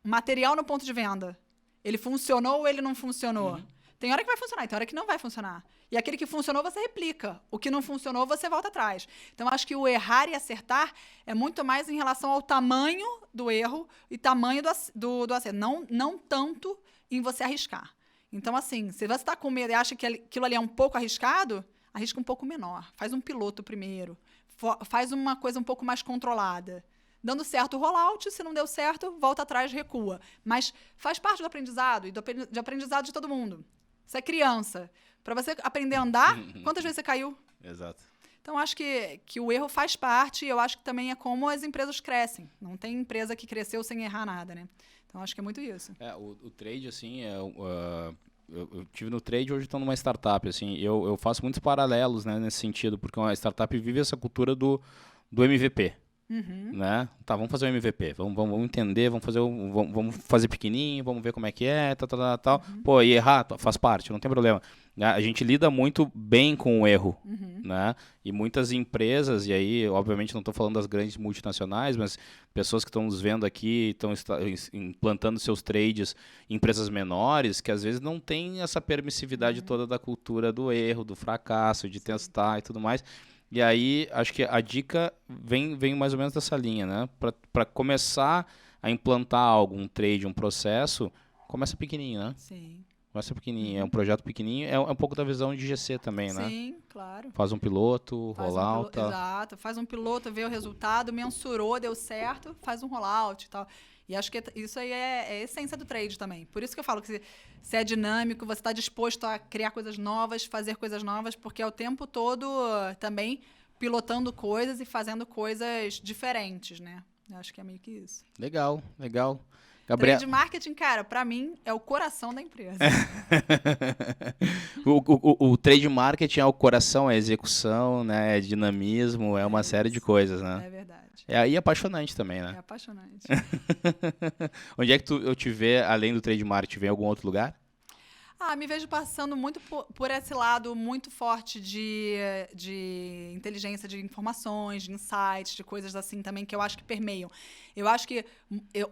material no ponto de venda. Ele funcionou ou ele não funcionou? Uhum. Tem hora que vai funcionar e tem hora que não vai funcionar. E aquele que funcionou, você replica. O que não funcionou, você volta atrás. Então, acho que o errar e acertar é muito mais em relação ao tamanho do erro e tamanho do acerto. Não tanto em você arriscar. Então, assim, se você está com medo e acha que aquilo ali é um pouco arriscado, arrisca um pouco menor. Faz um piloto primeiro. Faz uma coisa um pouco mais controlada. Dando certo o rollout, se não deu certo, volta atrás, recua. Mas faz parte do aprendizado e de aprendizado de todo mundo. Você é criança. Para você aprender a andar, quantas vezes você caiu? Exato. Então, acho que o erro faz parte e eu acho que também é como as empresas crescem. Não tem empresa que cresceu sem errar nada, né? Então, acho que é muito isso. O trade, assim, eu tive no trade, hoje estou numa startup, assim, eu faço muitos paralelos, né, nesse sentido, porque uma startup vive essa cultura do MVP, né? Tá, vamos fazer o MVP, vamos entender, vamos fazer pequenininho, vamos ver como é que é, tal. Pô, e errar faz parte, não tem problema. A gente lida muito bem com o erro, né? E muitas empresas, e aí, obviamente, não estou falando das grandes multinacionais, mas pessoas que estão nos vendo aqui, estão implantando seus trades em empresas menores, que às vezes não tem essa permissividade toda da cultura do erro, do fracasso, de testar e tudo mais. E aí, acho que a dica vem mais ou menos dessa linha, né? Para começar a implantar algum trade, um processo, começa pequenininho, né? Sim. Começa pequenininho, é um projeto pequenininho, é um pouco da visão de GC também, né? Sim, claro. Faz um piloto, rollout. Exato, faz um piloto, vê o resultado, mensurou, deu certo, faz um rollout e tal. E acho que isso aí é a essência do trade também. Por isso que eu falo que se é dinâmico, você está disposto a criar coisas novas, fazer coisas novas, porque é o tempo todo também pilotando coisas e fazendo coisas diferentes, né? Eu acho que é meio que isso. Legal. Trade marketing, cara, pra mim, é o coração da empresa. o trade marketing é o coração, é a execução, né? É dinamismo, é uma série de coisas, né? É verdade. E apaixonante também, né? É apaixonante. Onde é que eu te vê, além do trade marketing, vê em algum outro lugar? Me vejo passando muito por esse lado muito forte de inteligência de informações, de insights, de coisas assim também que eu acho que permeiam. Eu acho que...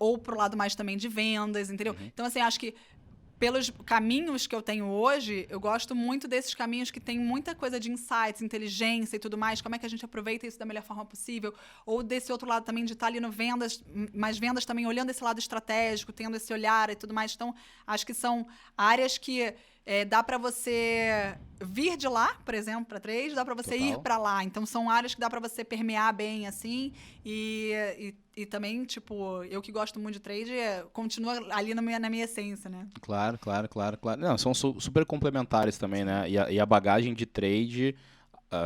ou pro lado mais também de vendas, entendeu? Então, assim, acho que pelos caminhos que eu tenho hoje, eu gosto muito desses caminhos que tem muita coisa de insights, inteligência e tudo mais, como é que a gente aproveita isso da melhor forma possível, ou desse outro lado também de estar ali no vendas, mas vendas também olhando esse lado estratégico, tendo esse olhar e tudo mais. Então, acho que são áreas que dá para você vir de lá, por exemplo, para trade, dá para você ir para lá. Então, são áreas que dá para você permear bem, assim, e também, tipo, eu que gosto muito de trade, continua ali na minha essência, né? Claro. Não, são super complementares também, né? E a bagagem de trade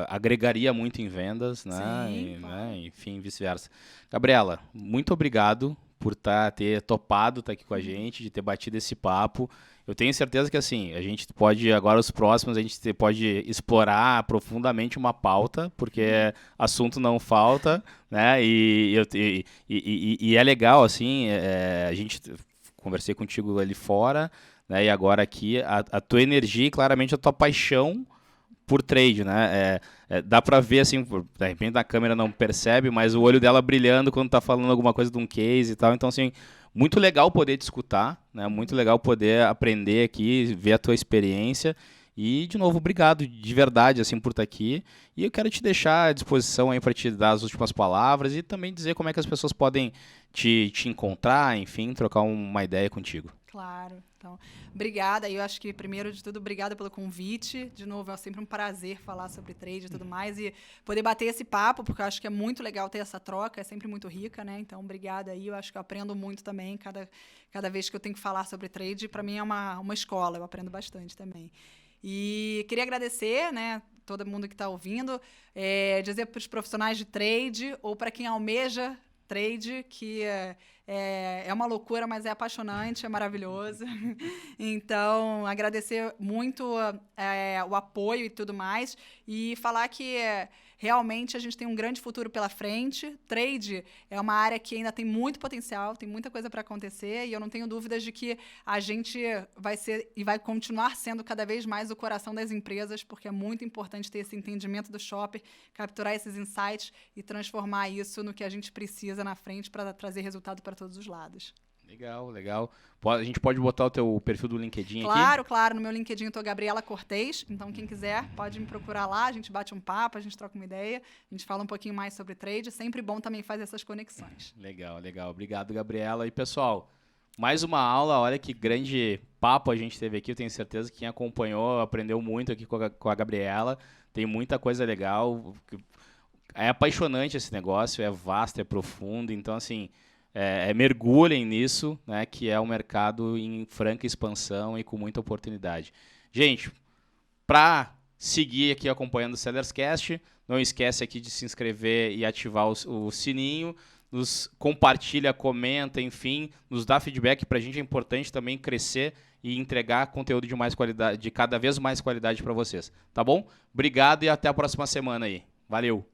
agregaria muito em vendas, né? Sim, né? Enfim, vice-versa. Gabriela, muito obrigado por ter topado estar aqui com a gente, de ter batido esse papo. Eu tenho certeza que, assim, a gente pode, agora os próximos, a gente pode explorar profundamente uma pauta, porque assunto não falta, né? E é legal, assim, a gente conversei contigo ali fora, né? E agora aqui, a tua energia e claramente a tua paixão por trade, né? Dá pra ver, assim, de repente a câmera não percebe, mas o olho dela brilhando quando tá falando alguma coisa de um case e tal. Então, assim, muito legal poder te escutar, né? Muito legal poder aprender aqui, ver a tua experiência E, de novo, obrigado de verdade assim, por estar aqui. E eu quero te deixar à disposição aí para te dar as últimas palavras e também dizer como é que as pessoas podem te encontrar, enfim, trocar uma ideia contigo. Claro. Então, obrigada. Eu acho que, primeiro de tudo, obrigada pelo convite. De novo, é sempre um prazer falar sobre trade e tudo mais e poder bater esse papo, porque eu acho que é muito legal ter essa troca, é sempre muito rica, né? Então, obrigada aí. Eu acho que eu aprendo muito também. Cada vez que eu tenho que falar sobre trade, para mim é uma escola. Eu aprendo bastante também. E queria agradecer, né, todo mundo que está ouvindo, dizer para os profissionais de trade ou para quem almeja trade que é uma loucura, mas é apaixonante, é maravilhoso. Então, agradecer muito o apoio e tudo mais e falar que realmente a gente tem um grande futuro pela frente. Trade é uma área que ainda tem muito potencial, tem muita coisa para acontecer e eu não tenho dúvidas de que a gente vai ser e vai continuar sendo cada vez mais o coração das empresas, porque é muito importante ter esse entendimento do shopper, capturar esses insights e transformar isso no que a gente precisa na frente para trazer resultado para todos os lados. Legal, legal. A gente pode botar o teu perfil do LinkedIn claro, aqui? Claro. No meu LinkedIn eu tô Gabriela Cortez, então quem quiser pode me procurar lá, a gente bate um papo, a gente troca uma ideia, a gente fala um pouquinho mais sobre trade, sempre bom também fazer essas conexões. Legal, legal. Obrigado, Gabriela. E, pessoal, mais uma aula, olha que grande papo a gente teve aqui, eu tenho certeza que quem acompanhou aprendeu muito aqui com a Gabriela, tem muita coisa legal, é apaixonante esse negócio, é vasto, é profundo, então, assim... mergulhem nisso, né, que é um mercado em franca expansão e com muita oportunidade. Gente, para seguir aqui acompanhando o Sellerscast, não esquece aqui de se inscrever e ativar o sininho, compartilha, comenta, enfim, nos dá feedback, para a gente é importante também crescer e entregar conteúdo de mais qualidade, de cada vez mais qualidade para vocês, tá bom? Obrigado e até a próxima semana aí. Valeu!